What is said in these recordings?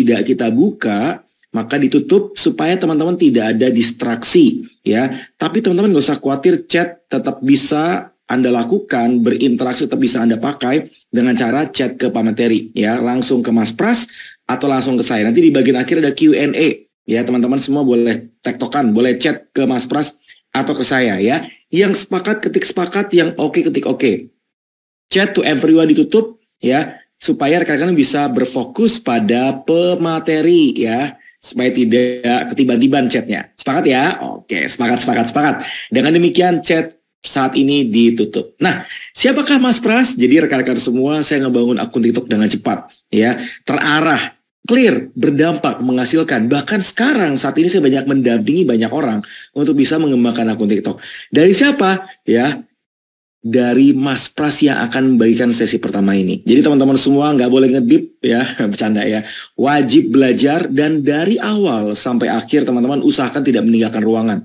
tidak kita buka, maka ditutup supaya teman-teman tidak ada distraksi ya. Tapi teman-teman nggak usah khawatir, chat tetap bisa Anda lakukan, berinteraksi tetap bisa Anda pakai dengan cara chat ke Pak Materi ya, langsung ke Mas Pras atau langsung ke saya. Nanti di bagian akhir ada Q&A ya, teman-teman semua boleh tektokan, boleh chat ke Mas Pras atau ke saya ya. Yang sepakat ketik sepakat, yang oke ketik oke. Chat to everyone ditutup ya, supaya rekan-rekan bisa berfokus pada pemateri ya, supaya tidak ketiban-tiban chatnya. Sepakat ya? Oke, sepakat. Dengan demikian chat saat ini ditutup. Nah, siapakah Mas Pras? Jadi rekan-rekan semua, saya ngebangun akun TikTok dengan cepat ya, terarah, clear, berdampak, menghasilkan. Bahkan sekarang saat ini saya banyak mendampingi banyak orang untuk bisa mengembangkan akun TikTok. Dari siapa? Ya, dari Mas Pras yang akan membagikan sesi pertama ini. Jadi teman-teman semua nggak boleh ngedip ya, bercanda ya. Wajib belajar dan dari awal sampai akhir teman-teman usahakan tidak meninggalkan ruangan.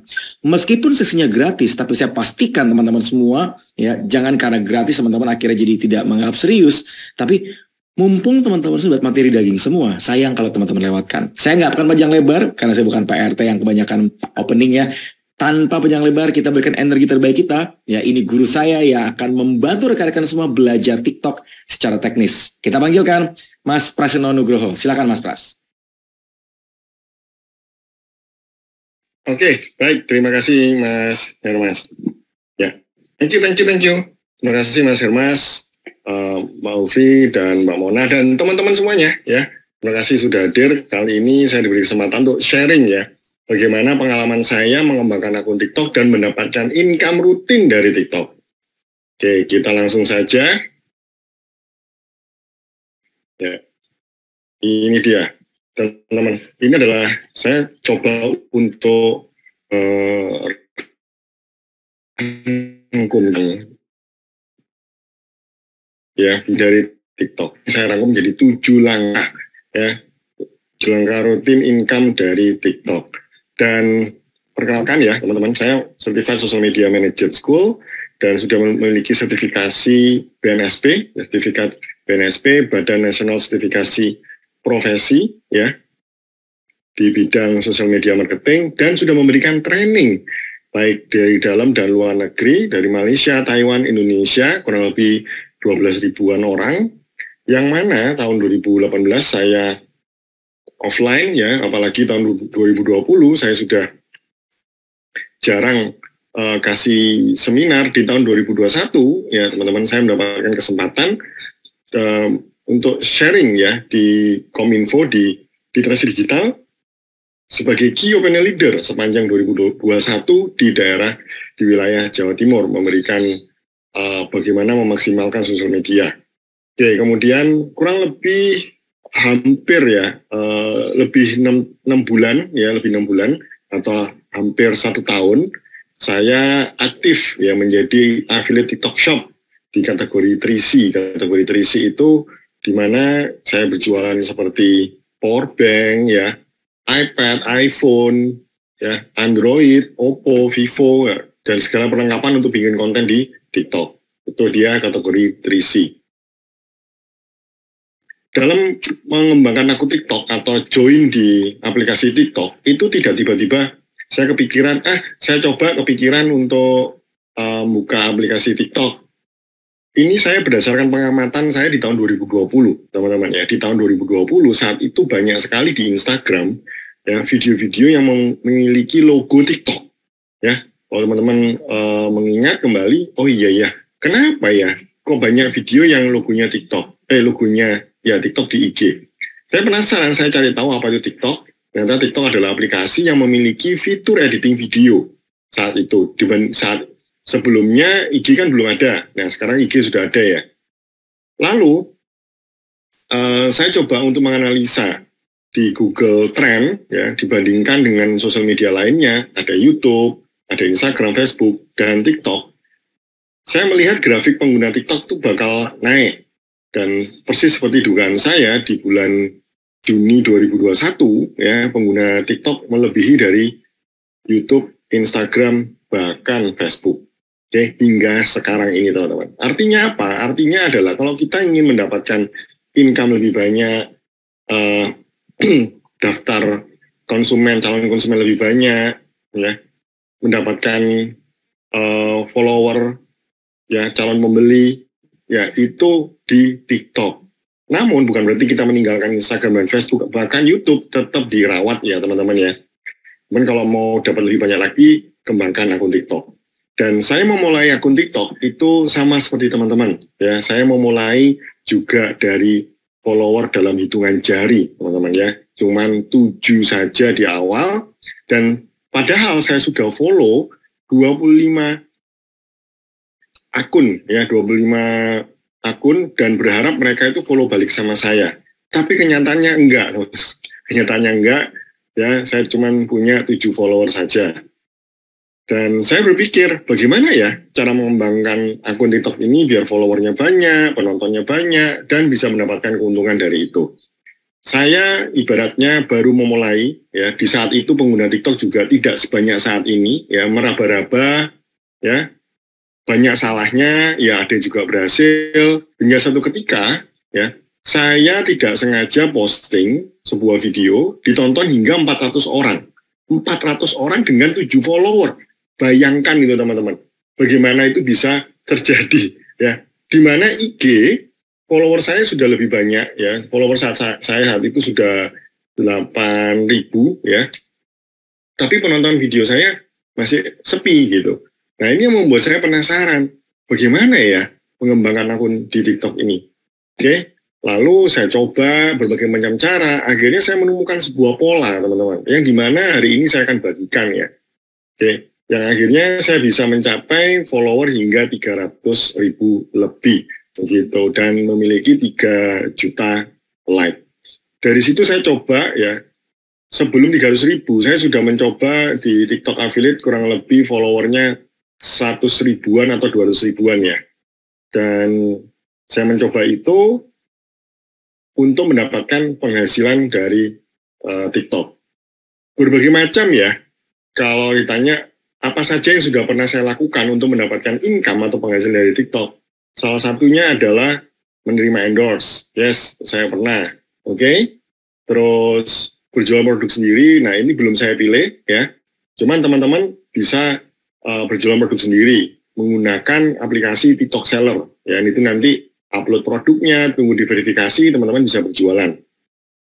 Meskipun sesinya gratis, tapi saya pastikan teman-teman semua ya, jangan karena gratis teman-teman akhirnya jadi tidak menganggap serius. Tapi mumpung teman-teman sudah materi daging semua, sayang kalau teman-teman lewatkan. Saya nggak akan panjang lebar karena saya bukan Pak RT yang kebanyakan opening ya. Tanpa panjang lebar, kita berikan energi terbaik kita. Ya, ini guru saya yang akan membantu rekan-rekan semua belajar TikTok secara teknis. Kita panggilkan Mas Prasetyo Nugroho. Silakan Mas Pras. Oke, baik. Terima kasih Mas Hermas. Ya, thank you. Terima kasih Mas Hermas, Mbak Ufi, dan Mbak Mona, dan teman-teman semuanya. Ya, terima kasih sudah hadir. Kali ini saya diberi kesempatan untuk sharing ya, bagaimana pengalaman saya mengembangkan akun TikTok dan mendapatkan income rutin dari TikTok. Oke, kita langsung saja. Ya, ini dia, teman-teman. Ini adalah saya coba untuk rangkum ya dari TikTok. Saya rangkum menjadi 7 langkah ya, 7 langkah rutin income dari TikTok. Dan perkenalkan ya teman-teman, saya Certified Social Media Manager School dan sudah memiliki sertifikasi BNSP, sertifikat BNSP, Badan Nasional Sertifikasi Profesi ya, di bidang social media marketing, dan sudah memberikan training baik dari dalam dan luar negeri, dari Malaysia, Taiwan, Indonesia, kurang lebih 12 ribuan orang, yang mana tahun 2018 saya offline ya, apalagi tahun 2020 saya sudah jarang kasih seminar. Di tahun 2021 ya teman-teman, saya mendapatkan kesempatan untuk sharing ya di Kominfo, di literasi digital sebagai key opinion leader sepanjang 2021 di daerah di wilayah Jawa Timur, memberikan bagaimana memaksimalkan sosial media. Oke, kemudian kurang lebih hampir ya, lebih 6 bulan ya, lebih 6 bulan atau hampir 1 tahun saya aktif ya menjadi affiliate TikTok Shop di kategori 3C. Kategori 3C itu di mana saya berjualan seperti power bank ya, iPad, iPhone ya, Android, Oppo, Vivo ya, dan segala perlengkapan untuk bikin konten di TikTok. Itu dia kategori 3C. Dalam mengembangkan akun TikTok atau join di aplikasi TikTok, itu tidak tiba-tiba saya kepikiran, saya coba kepikiran untuk buka aplikasi TikTok. Ini saya berdasarkan pengamatan saya di tahun 2020, teman-teman ya. Di tahun 2020 saat itu banyak sekali di Instagram ya video-video yang memiliki logo TikTok. Ya, kalau teman-teman mengingat kembali, oh iya ya, kenapa ya kok banyak video yang logonya TikTok, logonya ya TikTok di IG. Saya penasaran, saya cari tahu apa itu TikTok. Ternyata TikTok adalah aplikasi yang memiliki fitur editing video saat itu. Saat sebelumnya IG kan belum ada. Nah, sekarang IG sudah ada ya. Lalu saya coba untuk menganalisa di Google Trend ya, dibandingkan dengan sosial media lainnya, ada YouTube, ada Instagram, Facebook, dan TikTok. Saya melihat grafik pengguna TikTok itu bakal naik. Dan persis seperti dugaan saya, di bulan Juni 2021, ya, pengguna TikTok melebihi dari YouTube, Instagram, bahkan Facebook. Oke, hingga sekarang ini, teman-teman. Artinya apa? Artinya adalah kalau kita ingin mendapatkan income lebih banyak, daftar calon konsumen lebih banyak, ya, mendapatkan follower, ya, calon pembeli, ya, itu di TikTok. Namun bukan berarti kita meninggalkan Instagram dan Facebook, bahkan YouTube tetap dirawat ya teman-teman ya. Cuman kalau mau dapat lebih banyak lagi, kembangkan akun TikTok. Dan saya memulai akun TikTok itu sama seperti teman-teman, ya. Saya memulai juga dari follower dalam hitungan jari, teman-teman ya. Cuman 7 saja di awal, dan padahal saya sudah follow 25 akun, ya, 25 akun, dan berharap mereka itu follow balik sama saya. Tapi kenyataannya enggak. Kenyataannya enggak, ya, saya cuma punya 7 follower saja. Dan saya berpikir, bagaimana ya cara mengembangkan akun TikTok ini biar followernya banyak, penontonnya banyak, dan bisa mendapatkan keuntungan dari itu. Saya ibaratnya baru memulai, ya, di saat itu pengguna TikTok juga tidak sebanyak saat ini, ya, meraba-raba, ya, banyak salahnya, ya, ada juga berhasil. Hingga satu ketika, ya, saya tidak sengaja posting sebuah video ditonton hingga 400 orang. 400 orang dengan 7 follower. Bayangkan itu teman-teman, bagaimana itu bisa terjadi, ya. Di mana IG follower saya sudah lebih banyak, ya. Follower saya saat itu sudah 8.000, ya. Tapi penonton video saya masih sepi gitu. Nah, ini yang membuat saya penasaran, bagaimana ya mengembangkan akun di TikTok ini. Oke, lalu saya coba berbagai macam cara, akhirnya saya menemukan sebuah pola, teman-teman, yang dimana hari ini saya akan bagikan ya. Oke, yang akhirnya saya bisa mencapai follower hingga 300.000 lebih, begitu, dan memiliki 3 juta like. Dari situ saya coba ya, sebelum 300.000, saya sudah mencoba di TikTok affiliate kurang lebih followernya 100 ribuan atau 200 ribuan ya. Dan saya mencoba itu untuk mendapatkan penghasilan dari TikTok. Berbagai macam ya, kalau ditanya apa saja yang sudah pernah saya lakukan untuk mendapatkan income atau penghasilan dari TikTok. Salah satunya adalah menerima endorse. Yes, saya pernah. Oke. Terus berjual produk sendiri, nah ini belum saya pilih ya. Cuman teman-teman bisa berjualan produk sendiri menggunakan aplikasi TikTok Seller. Ya, itu nanti upload produknya, tunggu diverifikasi, teman-teman bisa berjualan.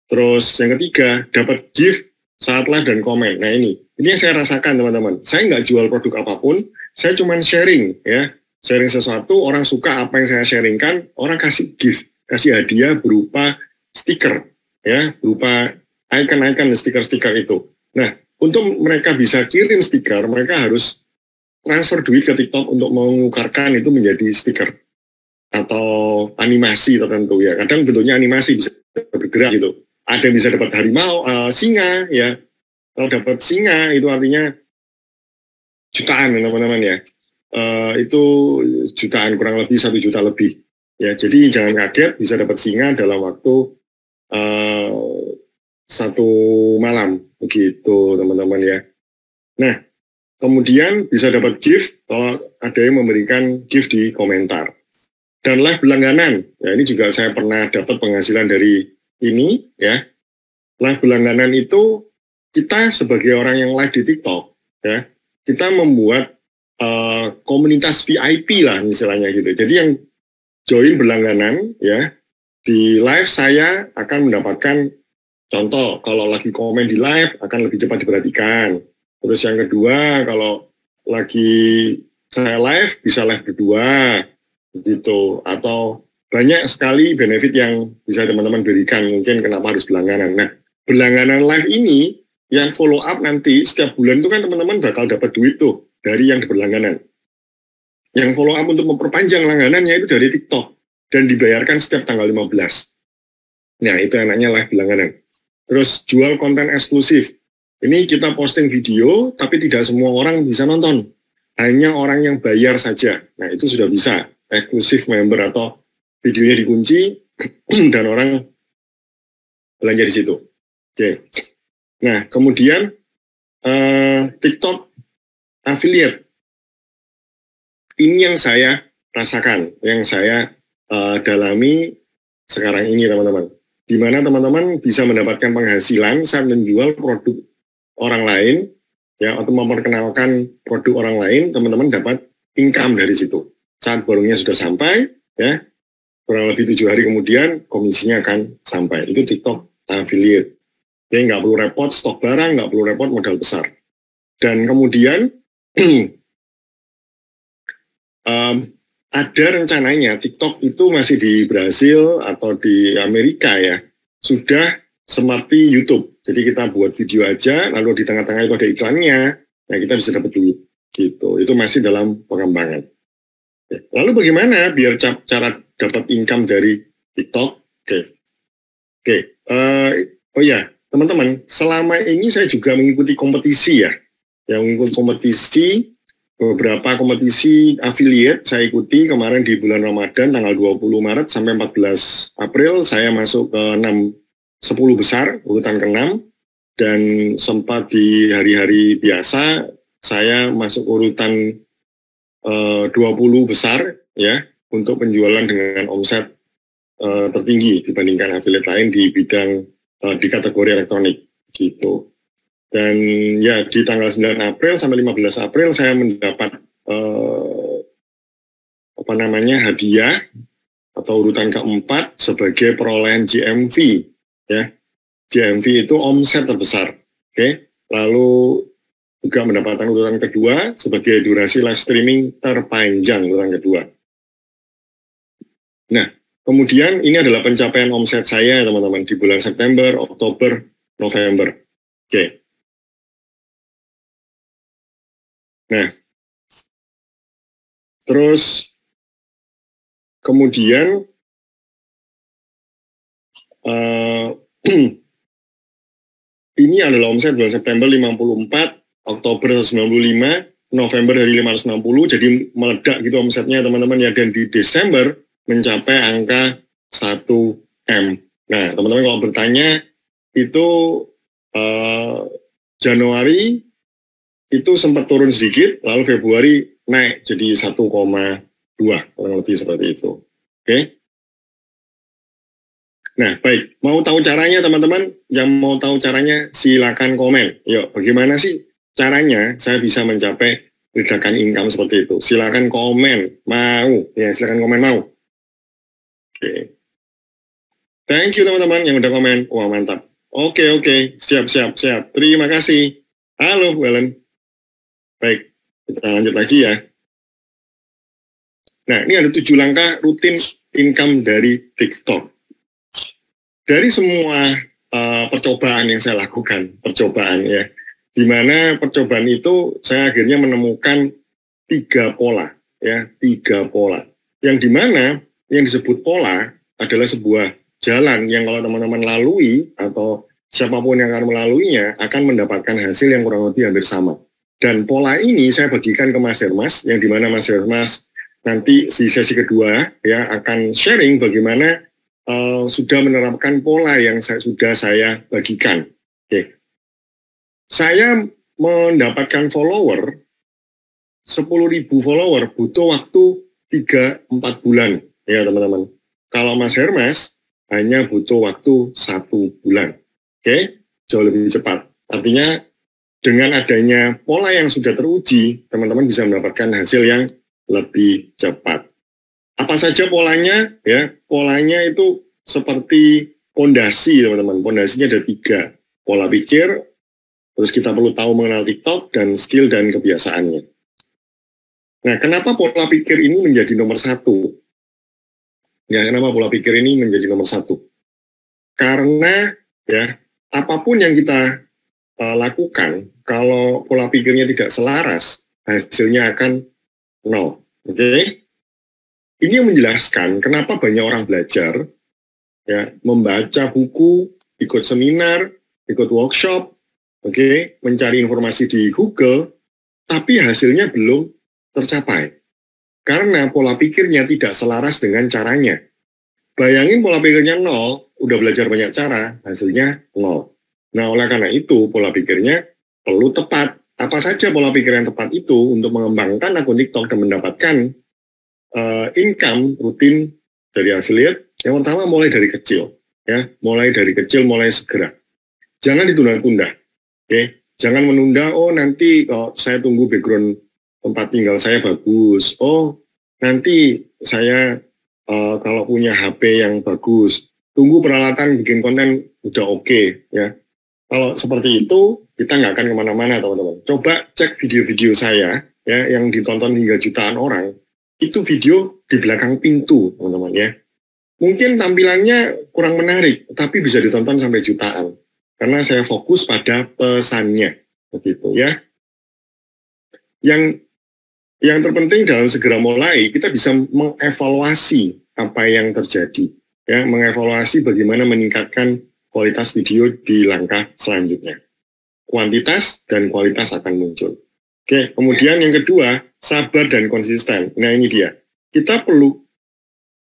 Terus yang ketiga, dapat gift saat live dan komen. Nah ini yang saya rasakan teman-teman. Saya nggak jual produk apapun, saya cuma sharing ya. Sharing sesuatu, orang suka apa yang saya sharingkan, orang kasih gift, kasih hadiah berupa stiker ya, berupa icon-icon stiker-stiker itu. Nah, untuk mereka bisa kirim stiker, mereka harus transfer duit ke TikTok untuk mengukarkan itu menjadi stiker atau animasi tertentu ya. Kadang bentuknya animasi bisa bergerak gitu. Ada yang bisa dapat harimau, singa ya. Kalau dapat singa itu artinya jutaan teman-teman ya. Itu jutaan, kurang lebih 1 juta lebih. Ya, jadi jangan kaget bisa dapat singa dalam waktu 1 malam begitu teman-teman ya. Nah, kemudian bisa dapat gift kalau ada yang memberikan gift di komentar. Dan live berlangganan, ya ini juga saya pernah dapat penghasilan dari ini ya. Live berlangganan itu kita sebagai orang yang live di TikTok ya, kita membuat komunitas VIP lah misalnya gitu. Jadi yang join berlangganan ya, di live saya akan mendapatkan contoh, kalau lagi komen di live akan lebih cepat diperhatikan. Terus yang kedua, kalau lagi saya live, bisa live berdua, gitu. Atau banyak sekali benefit yang bisa teman-teman berikan, mungkin kenapa harus berlangganan. Nah, berlangganan live ini, yang follow up nanti, setiap bulan itu kan teman-teman bakal dapat duit tuh, dari yang berlangganan. Yang follow up untuk memperpanjang langganannya itu dari TikTok, dan dibayarkan setiap tanggal 15. Nah, itu enaknya live berlangganan. Terus, jual konten eksklusif. Ini kita posting video, tapi tidak semua orang bisa nonton. Hanya orang yang bayar saja. Nah, itu sudah bisa. Eksklusif member atau videonya dikunci, dan orang belanja di situ. Oke. Nah, kemudian TikTok affiliate. Ini yang saya rasakan, yang saya dalami sekarang ini, teman-teman. di mana teman-teman bisa mendapatkan penghasilan saat menjual produk orang lain, ya, atau memperkenalkan produk orang lain, teman-teman dapat income dari situ. Saat borongnya sudah sampai, ya, kurang lebih 7 hari kemudian komisinya akan sampai. Itu TikTok affiliate. Jadi nggak perlu repot stok barang, nggak perlu repot modal besar. Dan kemudian ada rencananya TikTok itu masih di Brasil atau di Amerika ya, sudah seperti YouTube. Jadi kita buat video aja, lalu di tengah-tengah itu ada iklannya, nah kita bisa dapat duit. Gitu. Itu masih dalam pengembangan. Lalu bagaimana biar cara dapat income dari TikTok? Oke. Oh ya, teman-teman, selama ini saya juga mengikuti kompetisi ya. Yang mengikuti kompetisi, beberapa kompetisi affiliate saya ikuti kemarin di bulan Ramadan tanggal 20 Maret sampai 14 April saya masuk ke 10 besar, urutan ke-6, dan sempat di hari-hari biasa saya masuk urutan 20 besar ya untuk penjualan dengan omset tertinggi dibandingkan affiliate lain di bidang di kategori elektronik gitu. Dan ya di tanggal 9 April sampai 15 April saya mendapat hadiah atau urutan keempat sebagai perolehan GMV ya. GMV itu omset terbesar. Oke. Lalu juga mendapatkan urutan kedua sebagai durasi live streaming terpanjang urutan kedua. Nah, kemudian ini adalah pencapaian omset saya teman-teman di bulan September, Oktober, November. Oke. Nah, terus kemudian ini adalah omset bulan September 54, Oktober 195, November dari 560, jadi meledak gitu omsetnya teman-teman ya, dan di Desember mencapai angka 1M. Nah, teman-teman kalau bertanya, itu Januari itu sempat turun sedikit, lalu Februari naik jadi 1,2, kurang lebih seperti itu. Oke. Nah, baik. Mau tahu caranya teman-teman? Yang mau tahu caranya silakan komen. Yuk, bagaimana sih caranya saya bisa mencapai ledakan income seperti itu? Silakan komen. Mau? Ya, silakan komen mau. Oke. Thank you teman-teman yang udah komen. Wah, mantap. Oke. Siap. Terima kasih. Halo, Wellen. Baik, kita lanjut lagi ya. Nah, ini ada 7 langkah rutin income dari TikTok. Dari semua percobaan yang saya lakukan, percobaan ya, di mana percobaan itu saya akhirnya menemukan 3 pola, ya, 3 pola. Yang dimana yang disebut pola adalah sebuah jalan yang kalau teman-teman lalui atau siapapun yang akan melaluinya akan mendapatkan hasil yang kurang lebih hampir sama. Dan pola ini saya bagikan ke Mas Hermas, yang dimana Mas Hermas nanti di sesi kedua ya akan sharing bagaimana sudah menerapkan pola yang sudah saya bagikan. Oke. Saya mendapatkan follower, 10.000 follower butuh waktu 3-4 bulan ya teman-teman. Kalau Mas Hermas hanya butuh waktu 1 bulan. Oke, jauh lebih cepat. Artinya dengan adanya pola yang sudah teruji, teman-teman bisa mendapatkan hasil yang lebih cepat. Apa saja polanya? Ya, polanya itu seperti pondasi, teman-teman. Pondasinya ada 3. Pola pikir, terus kita perlu tahu mengenal TikTok, dan skill dan kebiasaannya. Nah, kenapa pola pikir ini menjadi nomor 1? Ya, kenapa pola pikir ini menjadi nomor 1? Karena, ya, apapun yang kita lakukan, kalau pola pikirnya tidak selaras, hasilnya akan 0. Oke? Ini yang menjelaskan kenapa banyak orang belajar, ya, membaca buku, ikut seminar, ikut workshop, oke, mencari informasi di Google, tapi hasilnya belum tercapai. Karena pola pikirnya tidak selaras dengan caranya. Bayangin pola pikirnya 0, udah belajar banyak cara, hasilnya 0. Nah, oleh karena itu, pola pikirnya perlu tepat. Apa saja pola pikir yang tepat itu untuk mengembangkan akun TikTok dan mendapatkan income rutin dari affiliate? Yang pertama, mulai dari kecil. ya, mulai dari kecil, mulai segera. Jangan ditunda-tunda, oke? Jangan menunda, oh nanti saya tunggu background tempat tinggal saya bagus, oh nanti saya kalau punya HP yang bagus, tunggu peralatan bikin konten udah oke, ya. Kalau seperti itu, kita nggak akan kemana-mana, teman-teman. Coba cek video-video saya, ya, yang ditonton hingga jutaan orang, itu video di belakang pintu, teman-teman, ya. Mungkin tampilannya kurang menarik, tapi bisa ditonton sampai jutaan. Karena saya fokus pada pesannya, begitu ya. Yang terpenting dalam segera mulai, kita bisa mengevaluasi apa yang terjadi, ya, mengevaluasi bagaimana meningkatkan kualitas video di langkah selanjutnya. Kuantitas dan kualitas akan muncul. Oke, kemudian yang kedua, sabar dan konsisten. Nah ini dia, kita perlu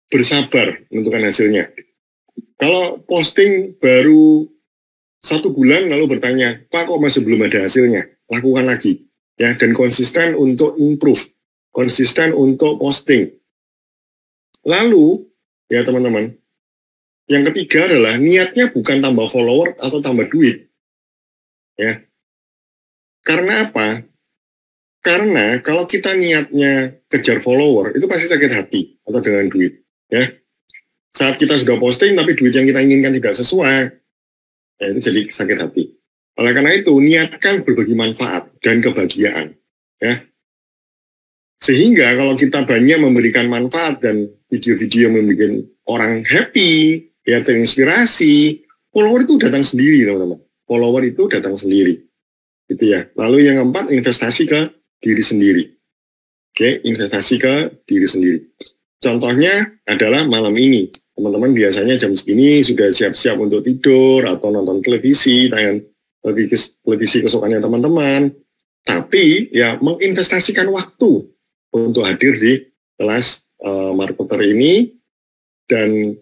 bersabar menentukan hasilnya. Kalau posting baru 1 bulan lalu bertanya, Pak kok masih belum ada hasilnya? Lakukan lagi, ya, dan konsisten untuk improve, konsisten untuk posting. Lalu, ya teman-teman, yang ketiga adalah niatnya bukan tambah follower atau tambah duit, ya. Karena apa? Karena kalau kita niatnya kejar follower, itu pasti sakit hati atau dengan duit. Ya, saat kita sudah posting tapi duit yang kita inginkan tidak sesuai, ya itu jadi sakit hati. Oleh karena itu niatkan berbagi manfaat dan kebahagiaan, ya. Sehingga kalau kita banyak memberikan manfaat dan video-video yang membuat orang happy, ya terinspirasi, follower itu datang sendiri, teman-teman. Follower itu datang sendiri, gitu ya. Lalu yang keempat, investasi ke diri sendiri. Oke, investasi ke diri sendiri. Contohnya adalah malam ini, teman-teman biasanya jam segini sudah siap-siap untuk tidur atau nonton televisi, tayangan televisi kesukaannya teman-teman. Tapi ya menginvestasikan waktu untuk hadir di kelas marketer ini, dan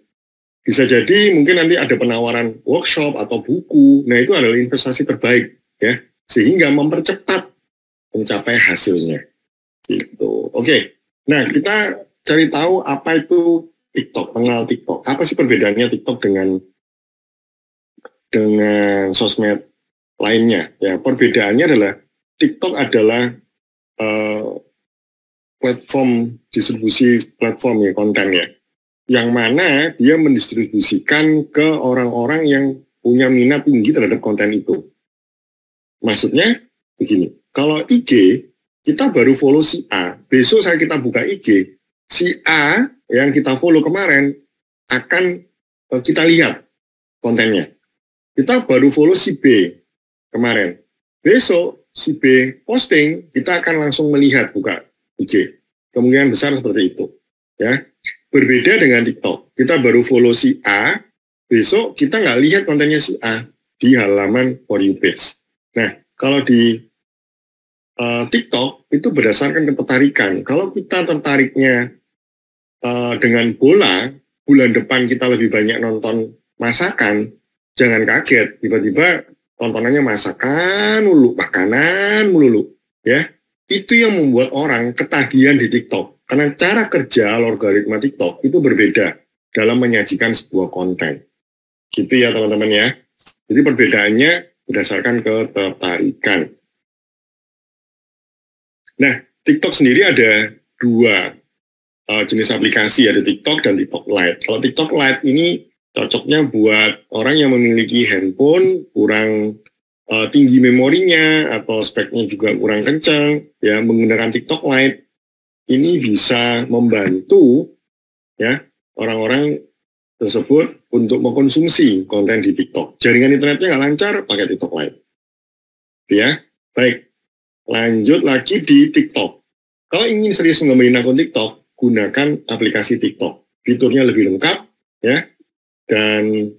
bisa jadi mungkin nanti ada penawaran workshop atau buku. Nah itu adalah investasi terbaik, ya, sehingga mempercepat mencapai hasilnya. Gitu. Oke. Nah kita cari tahu apa itu TikTok, mengenal TikTok. Apa sih perbedaannya TikTok dengan sosmed lainnya? Ya, perbedaannya adalah TikTok adalah platform distribusi platform ya, konten ya, yang mana dia mendistribusikan ke orang-orang yang punya minat tinggi terhadap konten itu. Maksudnya begini, kalau IG kita baru follow si A, besok saat kita buka IG, si A yang kita follow kemarin akan kita lihat kontennya. Kita baru follow si B kemarin, besok si B posting, kita akan langsung melihat buka IG. Kemungkinan besar seperti itu, ya. Berbeda dengan TikTok, kita baru follow si A, besok kita nggak lihat kontennya si A di halaman For You page. Nah, kalau di TikTok itu berdasarkan ketertarikan. Kalau kita tertariknya dengan bola, bulan depan kita lebih banyak nonton masakan, jangan kaget, tiba-tiba tontonannya masakan mulu, makanan mulu, ya. Itu yang membuat orang ketagihan di TikTok. Karena cara kerja algoritma TikTok itu berbeda dalam menyajikan sebuah konten. Gitu ya teman-teman ya. Jadi perbedaannya berdasarkan ketertarikan. Nah, TikTok sendiri ada 2 jenis aplikasi, ada TikTok dan TikTok Lite. Kalau TikTok Lite ini cocoknya buat orang yang memiliki handphone kurang tinggi memorinya atau speknya juga kurang kencang, ya. Menggunakan TikTok Lite ini bisa membantu, ya, orang-orang tersebut untuk mengkonsumsi konten di TikTok. Jaringan internetnya nggak lancar, pakai TikTok Lite, ya. Baik, lanjut lagi di TikTok. Kalau ingin serius mengembangkan akun TikTok, gunakan aplikasi TikTok. Fiturnya lebih lengkap, ya, dan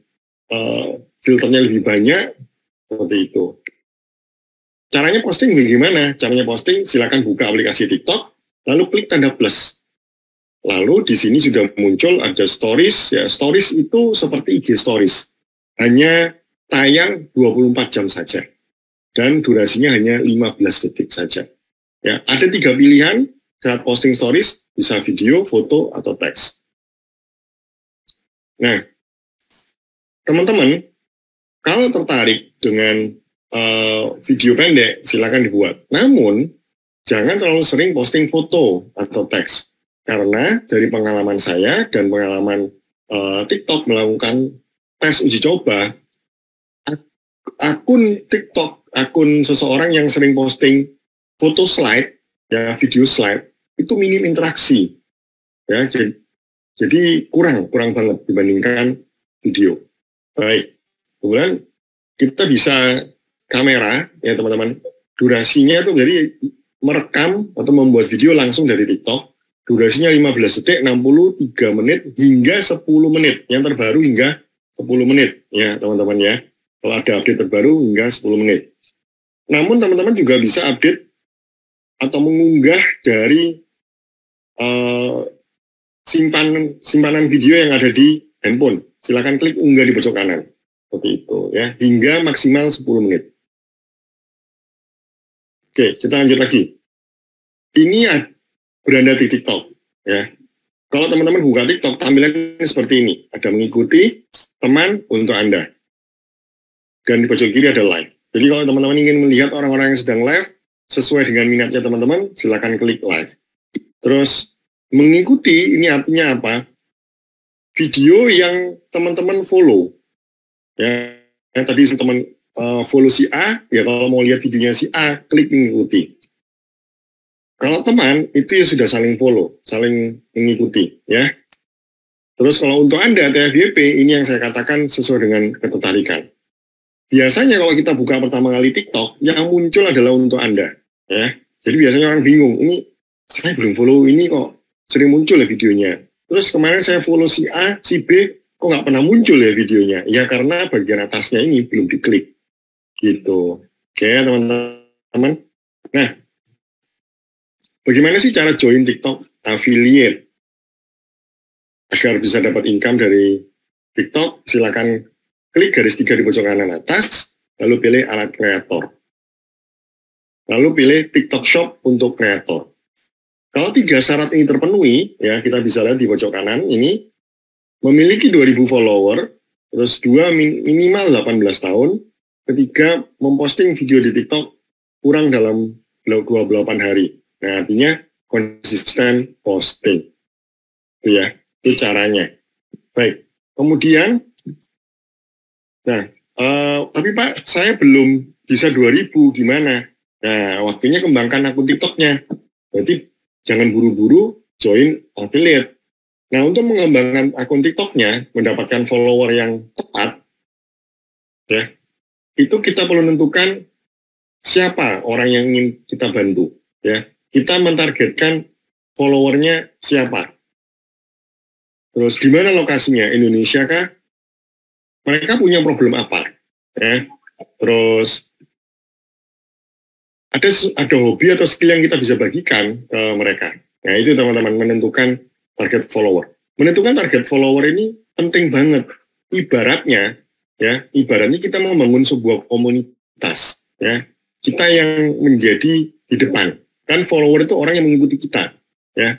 filternya lebih banyak, seperti itu. Caranya posting bagaimana? Caranya posting, silakan buka aplikasi TikTok, lalu klik tanda plus. Lalu di sini sudah muncul ada stories, ya. Stories itu seperti IG stories, hanya tayang 24 jam saja, dan durasinya hanya 15 detik saja. Ya, ada 3 pilihan saat posting stories, bisa video, foto, atau teks. Nah, teman-teman kalau tertarik dengan video pendek, silakan dibuat. Namun, jangan terlalu sering posting foto atau teks. Karena dari pengalaman saya dan pengalaman TikTok melakukan tes uji coba, akun TikTok, akun seseorang yang sering posting foto slide, ya video slide, itu minim interaksi. Ya, jadi kurang banget dibandingkan video. Baik, kemudian kita bisa kamera, ya teman-teman, durasinya itu jadi merekam atau membuat video langsung dari TikTok, durasinya 15 detik, 63 menit, hingga 10 menit, yang terbaru hingga 10 menit, ya teman-teman ya. Kalau ada update terbaru hingga 10 menit. Namun teman-teman juga bisa update atau mengunggah dari simpanan video yang ada di handphone. Silakan klik unggah di pojok kanan. Seperti itu ya, hingga maksimal 10 menit. Oke, kita lanjut lagi. Ini beranda di TikTok ya. Kalau teman-teman buka TikTok, tampilannya seperti ini. Ada mengikuti, teman untuk Anda. Dan di pojok kiri ada live. Jadi kalau teman-teman ingin melihat orang-orang yang sedang live, sesuai dengan minatnya teman-teman, silakan klik live. Terus, mengikuti ini artinya apa? Video yang teman-teman follow. Ya, yang tadi teman follow si A, ya kalau mau lihat videonya si A, klik mengikuti. Kalau teman, itu ya sudah saling follow, saling mengikuti, ya. Terus kalau untuk Anda, TFYP, ini yang saya katakan sesuai dengan ketertarikan. Biasanya kalau kita buka pertama kali TikTok, yang muncul adalah untuk Anda, ya. Jadi biasanya orang bingung, ini saya belum follow ini kok sering muncul ya videonya. Terus kemarin saya follow si A, si B, kok nggak pernah muncul ya videonya? Ya karena bagian atasnya ini belum diklik. Gitu. Oke teman-teman. Nah, bagaimana sih cara join TikTok affiliate? Agar bisa dapat income dari TikTok, silakan klik garis 3 di pojok kanan atas, lalu pilih alat kreator. Lalu pilih TikTok Shop untuk kreator. Kalau 3 syarat ini terpenuhi, ya kita bisa lihat di pojok kanan ini, memiliki 2000 follower, terus 2 minimal 18 tahun, ketiga memposting video di TikTok kurang dalam 28 hari. Nah artinya konsisten posting. Itu ya, itu caranya. Baik, kemudian, nah, tapi Pak, saya belum bisa 2000, gimana? Nah, waktunya kembangkan akun TikToknya. Berarti jangan buru-buru join affiliate. Nah, untuk mengembangkan akun TikToknya, mendapatkan follower yang tepat, ya, itu kita perlu menentukan siapa orang yang ingin kita bantu. Ya, kita mentargetkan followernya siapa. Terus di mana lokasinya? Indonesia kah? Mereka punya problem apa? Ya, terus ada hobi atau skill yang kita bisa bagikan ke mereka. Nah, itu teman-teman menentukan target follower. Menentukan target follower ini penting banget. Ibaratnya kita membangun sebuah komunitas. Ya, kita yang menjadi di depan. Kan follower itu orang yang mengikuti kita. Ya.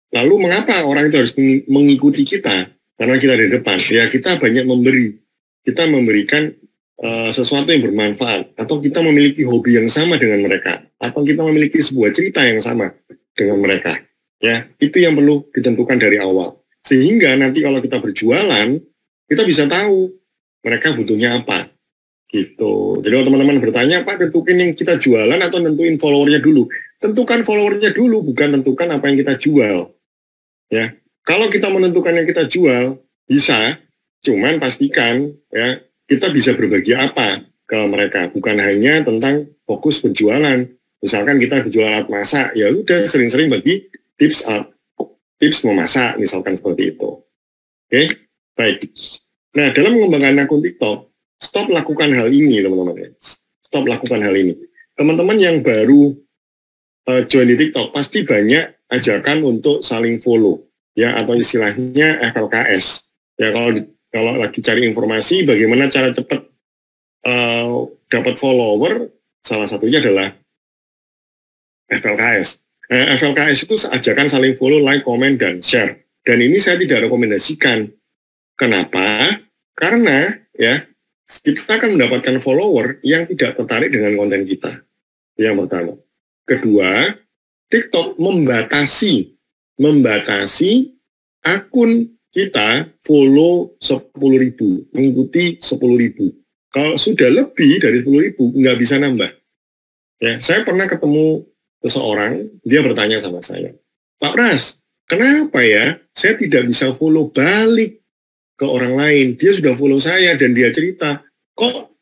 Lalu mengapa orang itu harus mengikuti kita? Karena kita di depan. Ya, kita banyak memberi. Kita memberikan sesuatu yang bermanfaat. Atau kita memiliki hobi yang sama dengan mereka. Atau kita memiliki sebuah cerita yang sama dengan mereka. Ya, itu yang perlu ditentukan dari awal. Sehingga nanti kalau kita berjualan, kita bisa tahu mereka butuhnya apa. Gitu. Jadi kalau teman-teman bertanya, Pak, tentuin yang kita jualan atau tentuin followernya dulu? Tentukan followernya dulu, bukan tentukan apa yang kita jual. Ya, kalau kita menentukan yang kita jual, bisa, cuman pastikan ya kita bisa berbagi apa ke mereka, bukan hanya tentang fokus berjualan. Misalkan kita berjual alat masak, ya udah sering-sering bagi tips memasak, misalkan seperti itu. Oke, baik. Nah, dalam mengembangkan akun TikTok, stop lakukan hal ini, teman-teman. Stop lakukan hal ini. Teman-teman yang baru join di TikTok, pasti banyak ajakan untuk saling follow, ya, atau istilahnya FLKS. Ya, kalau lagi cari informasi bagaimana cara cepat dapat follower, salah satunya adalah FLKS. FLKS itu ajakan saling follow, like, comment, dan share. Dan ini saya tidak rekomendasikan. Kenapa? Karena ya kita akan mendapatkan follower yang tidak tertarik dengan konten kita. Yang pertama. Kedua, TikTok membatasi akun kita follow 10.000, mengikuti 10.000. Kalau sudah lebih dari 10.000, nggak bisa nambah. Ya, saya pernah ketemu seseorang, dia bertanya sama saya, Pak Pras, kenapa ya saya tidak bisa follow balik ke orang lain? Dia sudah follow saya dan dia cerita, kok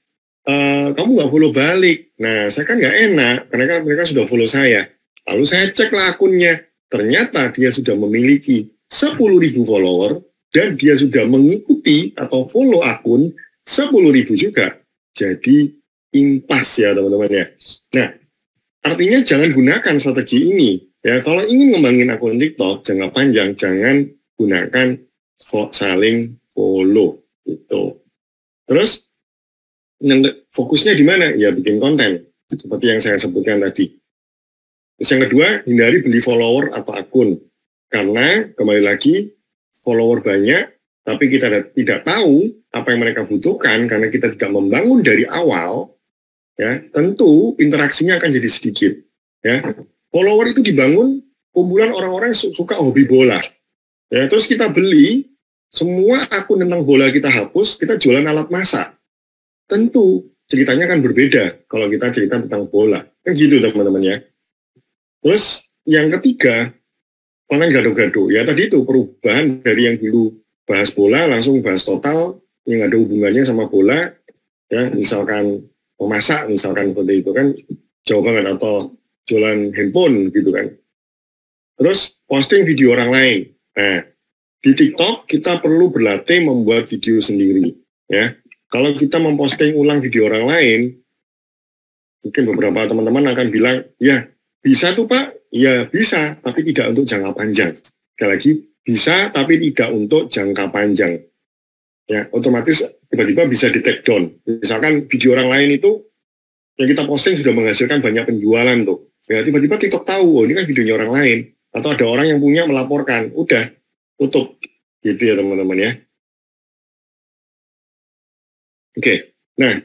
kamu nggak follow balik? Nah, saya kan nggak enak, karena mereka sudah follow saya. Lalu saya ceklah akunnya, ternyata dia sudah memiliki 10.000 follower dan dia sudah mengikuti atau follow akun 10.000 juga. Jadi impas ya teman-teman ya. Nah, artinya jangan gunakan strategi ini. Ya, kalau ingin ngembangin akun TikTok jangka panjang, jangan gunakan saling follow gitu. Terus fokusnya di mana? Ya bikin konten seperti yang saya sebutkan tadi. Terus yang kedua, hindari beli follower atau akun. Karena kembali lagi, follower banyak, tapi kita tidak tahu apa yang mereka butuhkan karena kita tidak membangun dari awal, ya tentu interaksinya akan jadi sedikit. Ya, follower itu dibangun kumpulan orang-orang yang suka hobi bola. Ya, terus kita beli, semua akun tentang bola kita hapus, kita jualan alat masak. Tentu ceritanya akan berbeda kalau kita cerita tentang bola. Kan gitu teman-teman ya. Terus yang ketiga, konten gado-gado. Ya tadi itu perubahan dari yang dulu bahas bola langsung bahas total yang ada hubungannya sama bola. Ya misalkan memasak, misalkan seperti itu kan jauh banget, atau jualan handphone gitu kan. Terus posting video orang lain. Nah di TikTok kita perlu berlatih membuat video sendiri. Ya kalau kita memposting ulang video orang lain, mungkin beberapa teman-teman akan bilang, ya bisa tuh Pak, ya bisa, tapi tidak untuk jangka panjang. Sekali lagi, bisa tapi tidak untuk jangka panjang. Ya, otomatis tiba-tiba bisa di take down. Misalkan video orang lain itu yang kita posting sudah menghasilkan banyak penjualan tuh. Ya, tiba-tiba TikTok tahu, oh ini kan videonya orang lain. Atau ada orang yang punya melaporkan, udah tutup. Gitu ya teman-teman ya. Oke, nah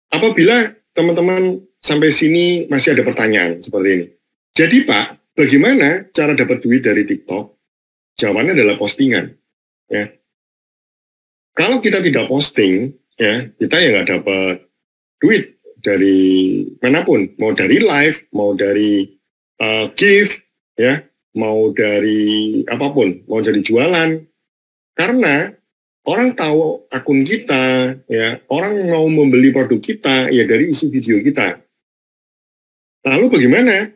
apabila teman-teman sampai sini masih ada pertanyaan seperti ini. Jadi Pak, bagaimana cara dapat duit dari TikTok? Jawabannya adalah postingan. Ya. Kalau kita tidak posting, ya kita ya nggak dapat duit dari manapun, mau dari live, mau dari gift, ya, mau dari apapun, mau dari jualan. Karena orang tahu akun kita, ya, orang mau membeli produk kita ya dari isi video kita. Lalu bagaimana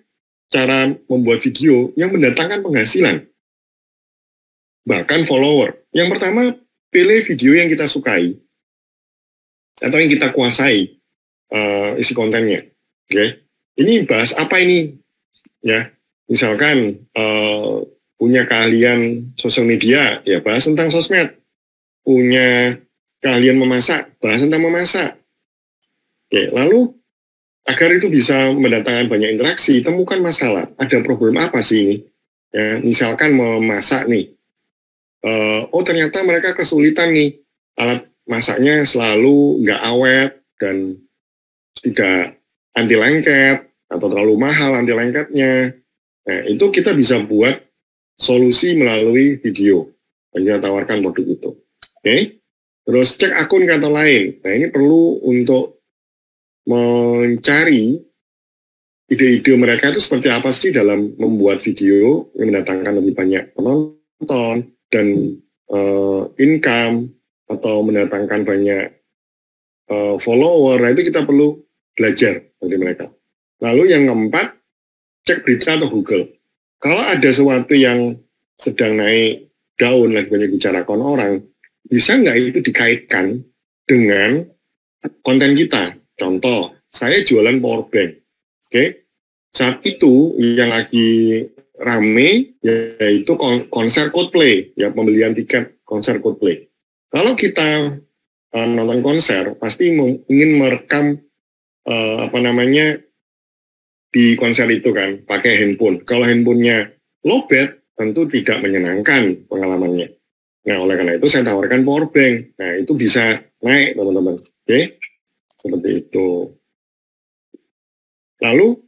cara membuat video yang mendatangkan penghasilan? Bahkan follower. Yang pertama, pilih video yang kita sukai atau yang kita kuasai isi kontennya. Oke. Ini bahas apa ini? Ya, misalkan punya keahlian sosial media, ya bahas tentang sosmed. Punya keahlian memasak, bahas tentang memasak. Oke, lalu agar itu bisa mendatangkan banyak interaksi, temukan masalah. Ada problem apa sih ini? Ya, misalkan memasak nih. Oh ternyata mereka kesulitan nih. Alat masaknya selalu nggak awet dan tidak anti lengket atau terlalu mahal anti lengketnya. Nah, itu kita bisa buat solusi melalui video. Dan kita tawarkan produk itu. Oke. Terus cek akun kata lain. Nah ini perlu untuk mencari ide-ide mereka itu seperti apa sih dalam membuat video yang mendatangkan lebih banyak penonton dan income atau mendatangkan banyak follower. Nah itu kita perlu belajar dari mereka. Lalu yang keempat, cek berita atau Google. Kalau ada sesuatu yang sedang naik daun, lagi banyak bicarakan orang, bisa nggak itu dikaitkan dengan konten kita? Contoh, saya jualan power bank. Oke. Saat itu yang lagi rame yaitu konser Coldplay, ya pembelian tiket konser Coldplay. Kalau kita nonton konser, pasti ingin merekam di konser itu kan, pakai handphone. Kalau handphonenya lowbat, tentu tidak menyenangkan pengalamannya. Nah, oleh karena itu saya tawarkan power bank. Nah, itu bisa naik, teman-teman. Oke, seperti itu. Lalu,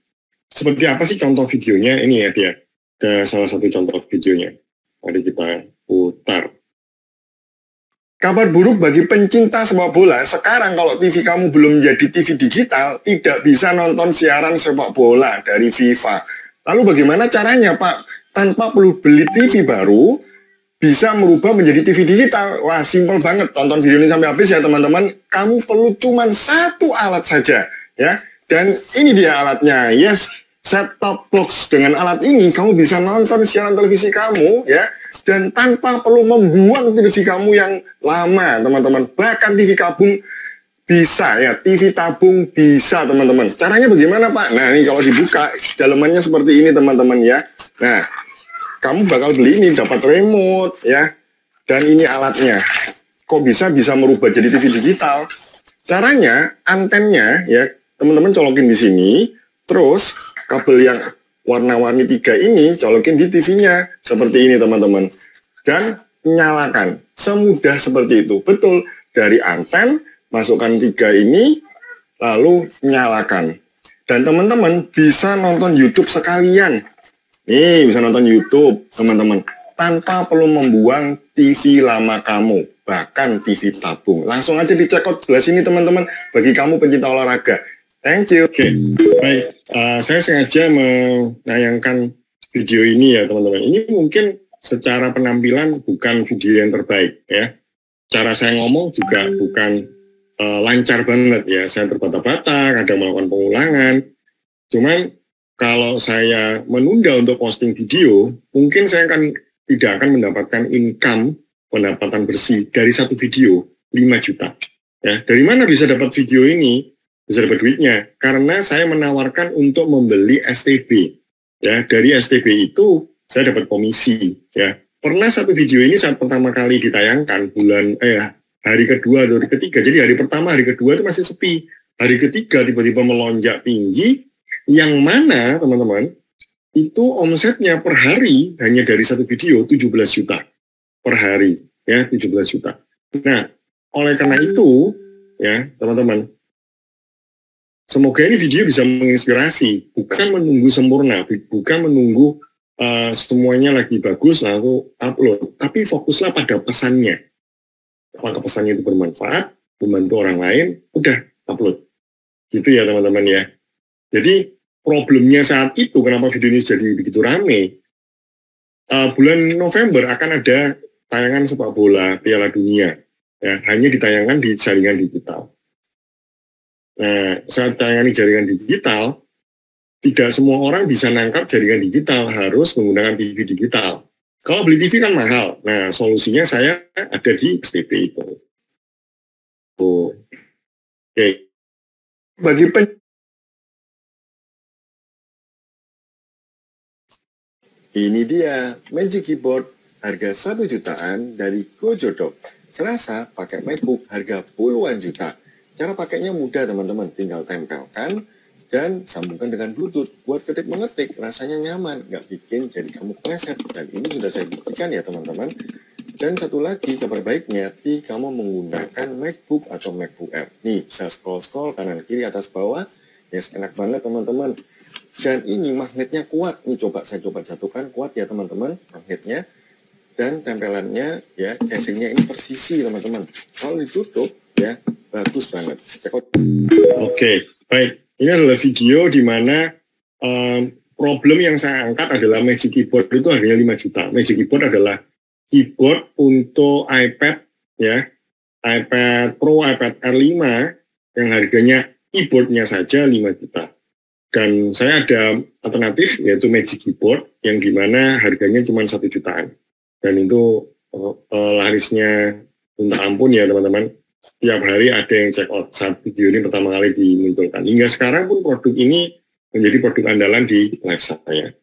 seperti apa sih contoh videonya? Ini ya dia. Ada salah satu contoh videonya. Mari kita putar. Kabar buruk bagi pencinta sepak bola, sekarang kalau TV kamu belum menjadi TV digital, tidak bisa nonton siaran sepak bola dari FIFA. Lalu bagaimana caranya, Pak? Tanpa perlu beli TV baru, bisa merubah menjadi TV digital. Wah, simpel banget. Tonton video ini sampai habis ya, teman-teman. Kamu perlu cuma satu alat saja, ya. Dan ini dia alatnya. Yes, set-top box. Dengan alat ini, kamu bisa nonton siaran televisi kamu, ya. Dan tanpa perlu membuang TV kamu yang lama, teman-teman. Bahkan TV kabung bisa ya, TV tabung bisa, teman-teman. Caranya bagaimana, Pak? Nah, ini kalau dibuka, dalamannya seperti ini, teman-teman ya. Nah, kamu bakal beli ini, dapat remote ya. Dan ini alatnya. Kok bisa merubah jadi TV digital? Caranya, antennya ya, teman-teman colokin di sini, terus kabel yang warna-warni 3 ini colokin di TV-nya seperti ini, teman-teman, dan nyalakan. Semudah seperti itu. Betul, dari anten masukkan 3 ini lalu nyalakan, dan teman-teman bisa nonton YouTube sekalian. Nih, bisa nonton YouTube, teman-teman, tanpa perlu membuang TV lama kamu, bahkan TV tabung. Langsung aja dicek out sebelah sini, teman-teman, bagi kamu pencinta olahraga. Thank you. Oke, baik. Saya sengaja menayangkan video ini ya, teman-teman. Ini mungkin secara penampilan bukan video yang terbaik ya. Cara saya ngomong juga bukan lancar banget ya. Saya terbata-bata, kadang melakukan pengulangan. Cuman kalau saya menunda untuk posting video, mungkin saya tidak akan mendapatkan income, pendapatan bersih dari satu video 5 juta. Ya, dari mana bisa dapat video ini? Bisa dapat duitnya, karena saya menawarkan untuk membeli STB. Ya, dari STB itu saya dapat komisi. Ya, pernah satu video ini saat pertama kali ditayangkan hari kedua atau hari ketiga. Jadi hari pertama, hari kedua itu masih sepi. Hari ketiga tiba-tiba melonjak tinggi, yang mana teman-teman itu omsetnya per hari hanya dari satu video 17 juta per hari. Ya, 17 juta. Nah, oleh karena itu ya teman-teman, semoga ini video bisa menginspirasi, bukan menunggu sempurna, bukan menunggu semuanya lagi bagus lalu upload, tapi fokuslah pada pesannya. Apakah pesannya itu bermanfaat, membantu orang lain, udah upload. Gitu ya, teman-teman ya. Jadi problemnya saat itu, kenapa video ini jadi begitu rame, bulan November akan ada tayangan sepak bola Piala Dunia, ya, hanya ditayangkan di jaringan digital. Nah, saat tayangan di jaringan digital, tidak semua orang bisa nangkap jaringan digital, harus menggunakan TV digital. Kalau beli TV kan mahal. Nah, solusinya saya ada di STB itu. Oke. Bagi ini dia Magic Keyboard harga 1 jutaan dari Gojodok. Serasa pakai MacBook harga puluhan juta. Cara pakainya mudah, teman-teman, tinggal tempelkan dan sambungkan dengan Bluetooth. Buat ketik mengetik rasanya nyaman, nggak bikin jadi kamu keleset. Dan ini sudah saya buktikan ya, teman-teman. Dan satu lagi kabar baiknya, kamu menggunakan MacBook atau MacBook Air. Nih, bisa scroll kanan kiri atas bawah. Yes, enak banget, teman-teman. Dan ini magnetnya kuat. Nih, saya coba jatuhkan, kuat ya, teman-teman, magnetnya. Dan tempelannya ya, casingnya ini persisi, teman-teman. Kalau ditutup ya, bagus banget. Oke, baik. Ini adalah video di mana problem yang saya angkat adalah Magic Keyboard itu harganya 5 juta. Magic Keyboard adalah keyboard untuk iPad ya, iPad Pro, iPad R5 yang harganya keyboardnya saja 5 juta. Dan saya ada alternatif yaitu Magic Keyboard yang dimana harganya cuma 1 jutaan. Dan itu larisnya minta ampun ya, teman-teman. Setiap hari ada yang check out saat video ini pertama kali dimunculkan. Hingga sekarang pun produk ini menjadi produk andalan di live saya.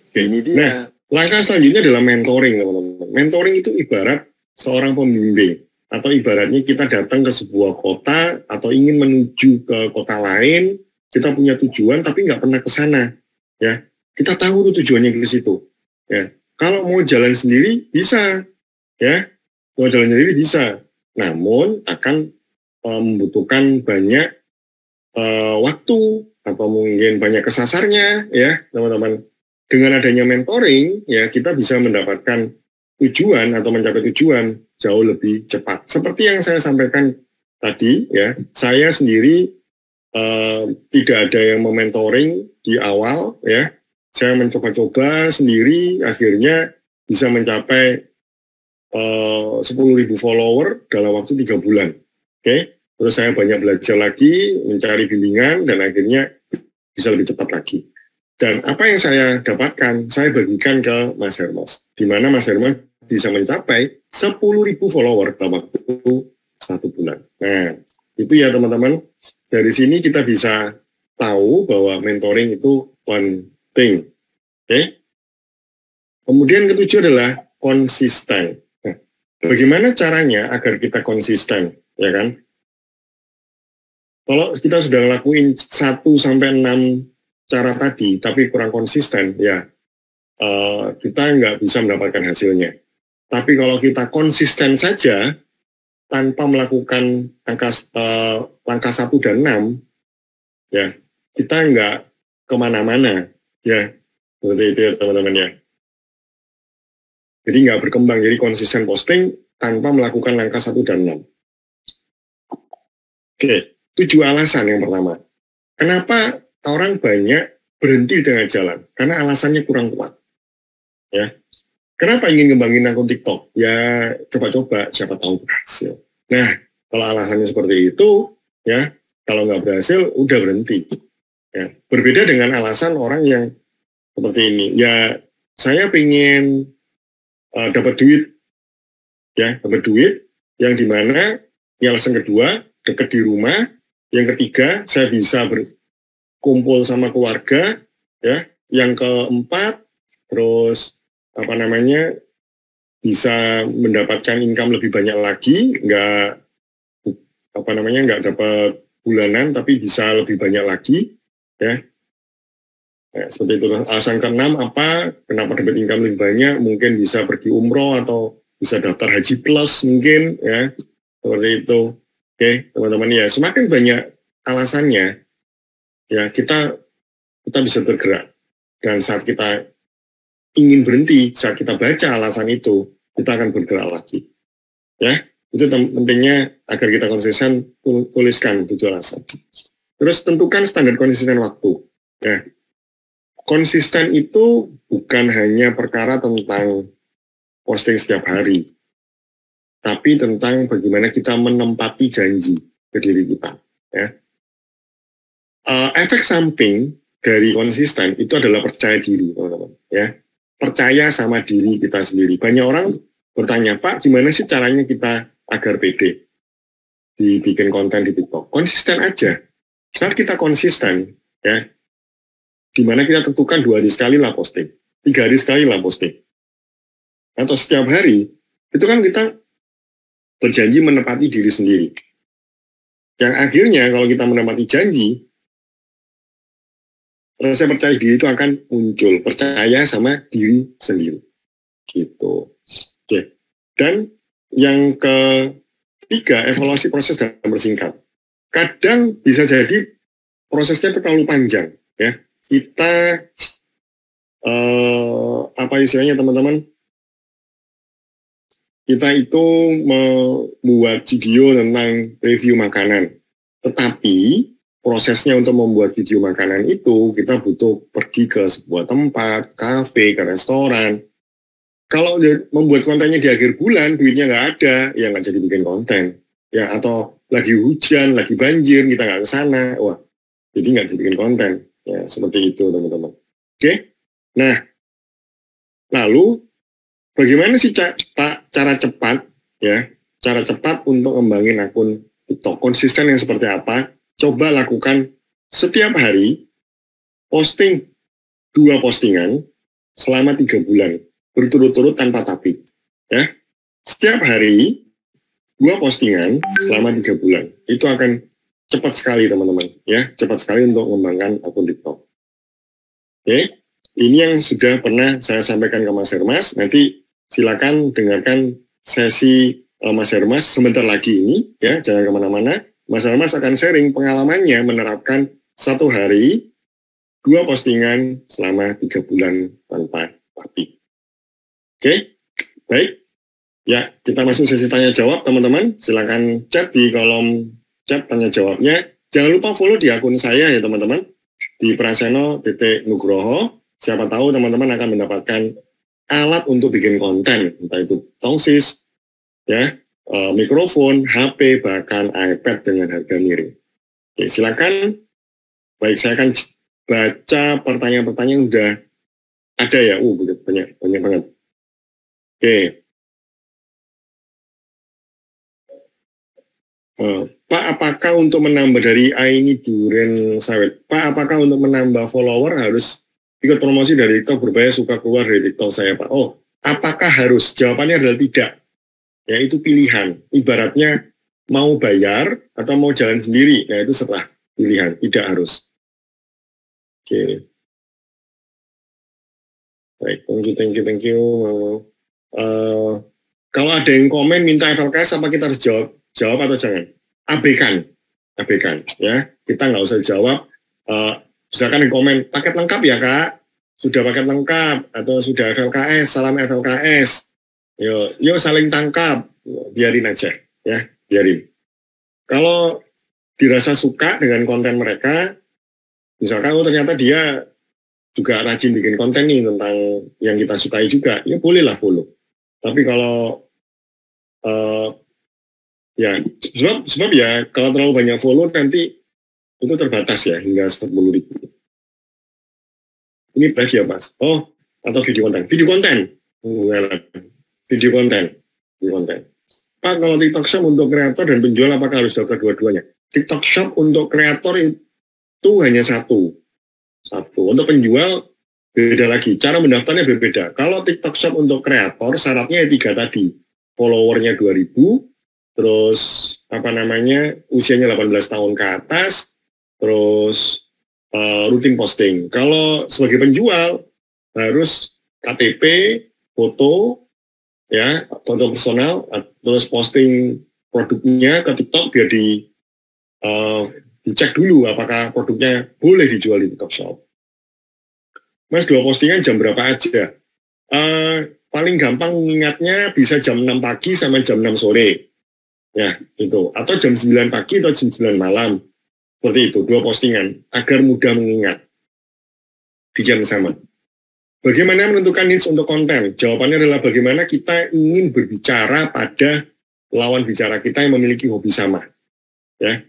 Oke, ini dia. Nah, langkah selanjutnya adalah mentoring, teman-teman. Mentoring itu ibarat seorang pembimbing. Atau ibaratnya kita datang ke sebuah kota atau ingin menuju ke kota lain, kita punya tujuan tapi nggak pernah ke sana. Ya, kita tahu tuh tujuannya ke situ. Ya, kalau mau jalan sendiri bisa, ya, mau jalan sendiri bisa. Namun akan membutuhkan banyak waktu atau mungkin banyak kesasarnya, ya, teman-teman. Dengan adanya mentoring, ya, kita bisa mendapatkan tujuan atau mencapai tujuan jauh lebih cepat. Seperti yang saya sampaikan tadi, ya, saya sendiri tidak ada yang mementoring di awal, ya. Saya mencoba-coba sendiri, akhirnya bisa mencapai 10.000 follower dalam waktu 3 bulan. Oke, terus saya banyak belajar lagi, mencari bimbingan, dan akhirnya bisa lebih cepat lagi. Dan apa yang saya dapatkan, saya bagikan ke Mas Hermas, di mana Mas Hermas bisa mencapai 10.000 follower dalam waktu 1 bulan. Nah, itu ya teman-teman. Dari sini kita bisa tahu bahwa mentoring itu penting. Oke. Kemudian ketujuh adalah konsisten. Nah, bagaimana caranya agar kita konsisten, ya kan? Kalau kita sudah ngelakuin 1-6 cara tadi, tapi kurang konsisten, ya kita nggak bisa mendapatkan hasilnya. Tapi kalau kita konsisten saja, tanpa melakukan langkah 1 dan 6, ya, kita nggak kemana-mana, ya, seperti itu ya teman-teman ya. Jadi nggak berkembang, jadi konsisten posting tanpa melakukan langkah 1 dan 6. Oke, 7 alasan yang pertama. Kenapa orang banyak berhenti dengan jalan? Karena alasannya kurang kuat, ya. Kenapa ingin ngembangin akun TikTok? Ya, coba-coba, siapa tahu berhasil. Nah, kalau alasannya seperti itu, ya, kalau nggak berhasil, udah berhenti. Ya. Berbeda dengan alasan orang yang seperti ini. Ya, saya pengen dapat duit, ya, dapat duit, yang dimana, yang alasan kedua, dekat di rumah, yang ketiga, saya bisa berkumpul sama keluarga, ya, yang keempat, terus bisa mendapatkan income lebih banyak lagi, nggak dapat bulanan tapi bisa lebih banyak lagi, ya. Ya, seperti itu. Alasan keenam apa? Kenapa dapat income lebih banyak? Mungkin bisa pergi umroh atau bisa daftar haji plus mungkin, ya, seperti itu. Oke, teman-teman, ya, semakin banyak alasannya, ya, kita bisa bergerak. Dan saat kita ingin berhenti, saat kita baca alasan itu, kita akan bergerak lagi. Ya, itu pentingnya agar kita konsisten, tuliskan 7 alasan. Terus tentukan standar konsisten waktu. Ya, konsisten itu bukan hanya perkara tentang posting setiap hari, tapi tentang bagaimana kita menempati janji ke diri kita. Ya. Efek samping dari konsisten itu adalah percaya diri, teman-teman. Ya. Percaya sama diri kita sendiri. Banyak orang bertanya, Pak, gimana sih caranya kita agar pede dibikin konten di TikTok? Konsisten aja. Saat kita konsisten, ya, dimana kita tentukan 2 hari sekali lah posting, 3 hari sekali lah posting, atau setiap hari, itu kan kita berjanji menepati diri sendiri. Yang akhirnya kalau kita menepati janji, rasa percaya diri itu akan muncul, percaya sama diri sendiri. Gitu. Oke. Dan yang ketiga, evaluasi proses dalam bersingkat. Kadang bisa jadi prosesnya itu terlalu panjang, ya. Kita apa istilahnya teman-teman? Kita itu membuat video tentang review makanan. Tetapi prosesnya untuk membuat video makanan itu, kita butuh pergi ke sebuah tempat, kafe, ke restoran. Kalau membuat kontennya di akhir bulan, duitnya nggak ada, ya nggak jadi bikin konten. Ya, atau lagi hujan, lagi banjir, kita nggak ke sana, wah, jadi nggak jadi bikin konten. Ya, seperti itu, teman-teman. Oke? Nah, lalu, bagaimana sih cara cepat, ya, cara cepat untuk ngembangin akun TikTok? Konsisten yang seperti apa? Coba lakukan setiap hari, posting 2 postingan selama 3 bulan, berturut-turut tanpa tapi. Ya. Setiap hari, 2 postingan selama 3 bulan. Itu akan cepat sekali, teman-teman. Ya, cepat sekali untuk mengembangkan akun TikTok. Oke. Ini yang sudah pernah saya sampaikan ke Mas Hermas. Nanti silakan dengarkan sesi Mas Hermas sebentar lagi ini, ya, jangan kemana-mana. Mas Hermas akan sharing pengalamannya menerapkan 1 hari 2 postingan selama 3 bulan tanpa tapi. Oke, baik. Ya, kita masuk sesi tanya jawab, teman-teman. Silakan chat di kolom chat tanya jawabnya. Jangan lupa follow di akun saya ya, teman-teman, di praseno.nugroho. Siapa tahu teman-teman akan mendapatkan alat untuk bikin konten, entah itu tongsis, ya, mikrofon, HP, bahkan iPad dengan harga miring. Oke, silakan. Baik, saya akan baca pertanyaan-pertanyaan yang udah ada ya. Banyak banget. Oke. Pak, apakah untuk menambah dari ini Duren Sawit? Pak, apakah untuk menambah follower harus ikut promosi dari TikTok berbahaya suka keluar dari TikTok saya, Pak? Oh, apakah harus? Jawabannya adalah tidak. Ya, itu pilihan. Ibaratnya mau bayar atau mau jalan sendiri. Ya, itu setelah pilihan. Tidak harus. Oke. Baik, thank you. Kalau ada yang komen minta FLKS, apa kita harus jawab atau jangan? Abaikan, ya. Kita nggak usah jawab. Misalkan yang komen, paket lengkap ya Kak? Sudah paket lengkap, atau sudah FLKS, salam FLKS. Yuk saling tangkap, biarin aja, ya, biarin. Kalau dirasa suka dengan konten mereka, misalkan ternyata dia juga rajin bikin konten nih tentang yang kita sukai juga, ya bolehlah follow. Tapi kalau ya sebab ya kalau terlalu banyak follow nanti itu terbatas ya hingga 10.000. Ini live ya Mas? Oh, atau video konten? Video konten. Pak, kalau TikTok Shop untuk kreator dan penjual apakah harus daftar dua-duanya? TikTok Shop untuk kreator itu hanya satu. Untuk penjual beda lagi. Cara mendaftarnya berbeda. Kalau TikTok Shop untuk kreator syaratnya 3 tadi. Followernya 2.000, terus usianya 18 tahun ke atas, terus rutin posting. Kalau sebagai penjual harus KTP, foto, ya, foto personal, terus posting produknya ke TikTok biar dicek dulu apakah produknya boleh dijual di TikTok Shop. Mas, 2 postingan jam berapa aja? Paling gampang mengingatnya bisa jam 6 pagi sama jam 6 sore. Ya, itu. Atau jam 9 pagi atau jam 9 malam. Seperti itu, 2 postingan. Agar mudah mengingat. Di jam sama. Bagaimana menentukan niche untuk konten? Jawabannya adalah bagaimana kita ingin berbicara pada lawan bicara kita yang memiliki hobi sama. Ya.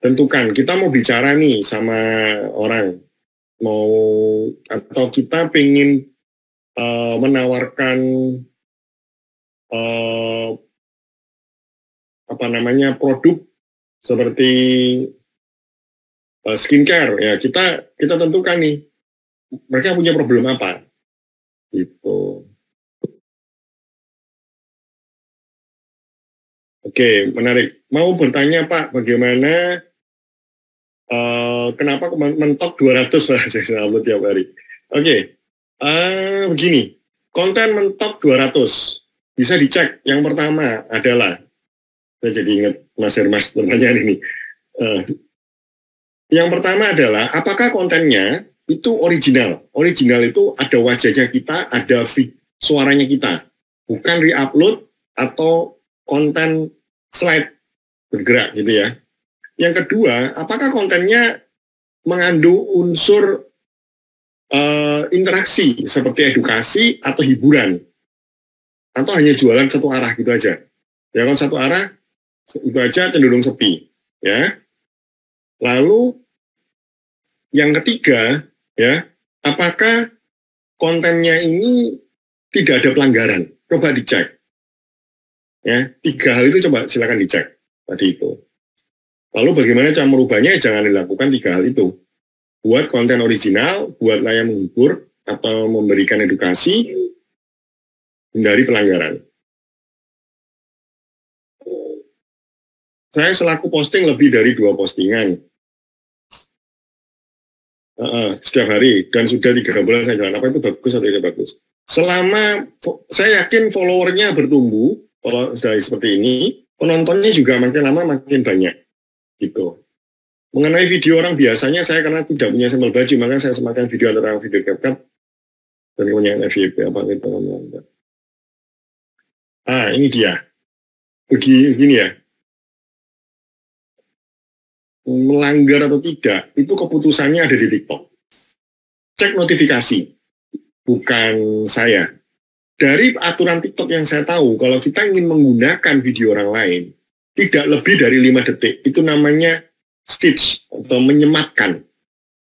Tentukan, kita mau bicara nih sama orang. Atau kita pengen menawarkan produk seperti skincare, ya kita tentukan nih mereka punya problem apa gitu. Oke, menarik. Mau bertanya Pak, bagaimana kenapa mentok 200 Pak saya upload tiap hari? Oke, begini, konten mentok 200 bisa dicek. Yang pertama adalah, saya jadi ingat Mas Hermas pertanyaan ini. Yang pertama adalah, apakah kontennya itu original? Original itu ada wajahnya kita, ada suaranya kita. Bukan re-upload atau konten slide bergerak gitu ya. Yang kedua, apakah kontennya mengandung unsur interaksi seperti edukasi atau hiburan? Atau hanya jualan satu arah gitu aja? Ya, kalau satu arah, itu aja cenderung sepi. Ya. Lalu yang ketiga, ya, apakah kontennya ini tidak ada pelanggaran? Coba dicek. Ya, 3 hal itu coba silakan dicek tadi itu. Lalu bagaimana cara merubahnya? Jangan dilakukan 3 hal itu. Buat konten original, buatlah yang menghibur atau memberikan edukasi, hindari pelanggaran. Saya selaku posting lebih dari 2 postingan. Setiap hari dan sudah 3 bulan saya jalan. Apa itu bagus atau tidak bagus? Selama saya yakin followernya bertumbuh, kalau sudah seperti ini, penontonnya juga makin lama makin banyak. Gitu. Mengenai video orang biasanya saya karena tidak punya sampel baju, maka saya semakin video antara video CapCut dan punya FYP apa gitu namanya. Ini dia. Begini ya. Melanggar atau tidak, itu keputusannya ada di TikTok. Cek notifikasi, bukan saya. Dari aturan TikTok yang saya tahu, kalau kita ingin menggunakan video orang lain, tidak lebih dari 5 detik, itu namanya stitch, atau menyematkan.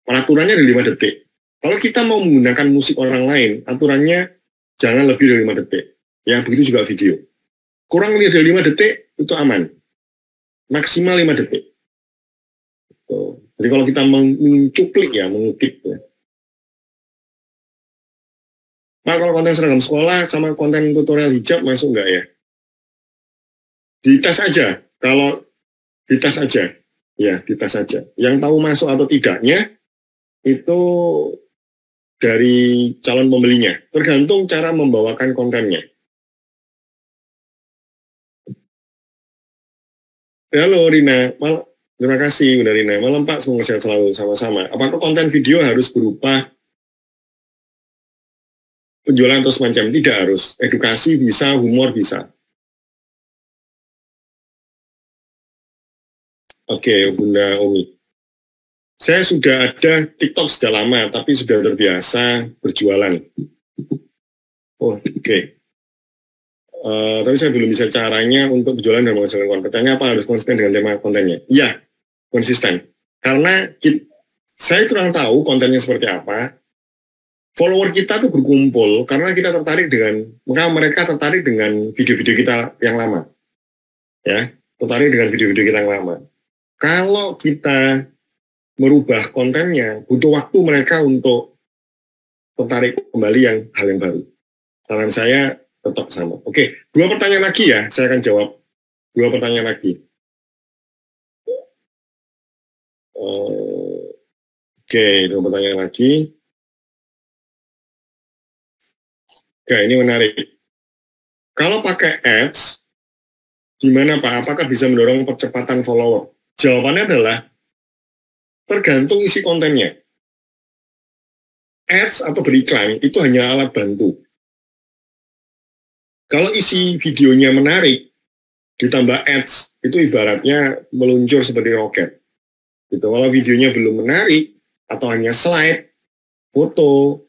Peraturannya dari 5 detik. Kalau kita mau menggunakan musik orang lain, aturannya jangan lebih dari 5 detik. Ya, begitu juga video. Kurang lebih dari 5 detik, itu aman. Maksimal 5 detik. Jadi kalau kita mencuplik ya, mengutip ya. Pak, kalau konten seragam sekolah sama konten tutorial hijab masuk nggak ya? Dites aja. Kalau dites aja, ya dites aja. Yang tahu masuk atau tidaknya itu dari calon pembelinya. Tergantung cara membawakan kontennya. Halo Rina, terima kasih Bunda Rina. Malam Pak, semoga sehat selalu sama-sama. Apakah konten video harus berupa penjualan atau semacam? Tidak harus. Edukasi bisa, humor bisa. Oke, Bunda Umi. Saya sudah ada TikTok sudah lama, tapi sudah terbiasa berjualan. Oke. Tapi saya belum bisa caranya untuk berjualan dan menghasilkan konten. Pertanyaannya apa? Harus konsisten dengan tema kontennya? Iya, konsisten. Karena saya kurang tahu kontennya seperti apa. Follower kita tuh berkumpul karena kita tertarik dengan, mereka tertarik dengan video-video kita yang lama. Ya, tertarik dengan video-video kita yang lama. Kalau kita merubah kontennya, butuh waktu mereka untuk tertarik kembali hal yang baru. Saran saya tetap sama. Oke, 2 pertanyaan lagi ya, saya akan jawab 2 pertanyaan lagi. Oke, 2 pertanyaan lagi. Oke, ini menarik. Kalau pakai ads, gimana Pak? Apakah bisa mendorong percepatan follower? Jawabannya adalah tergantung isi kontennya. Ads atau beriklan itu hanya alat bantu. Kalau isi videonya menarik, ditambah ads, itu ibaratnya meluncur seperti roket. Gitu. Kalau videonya belum menarik, atau hanya slide, foto,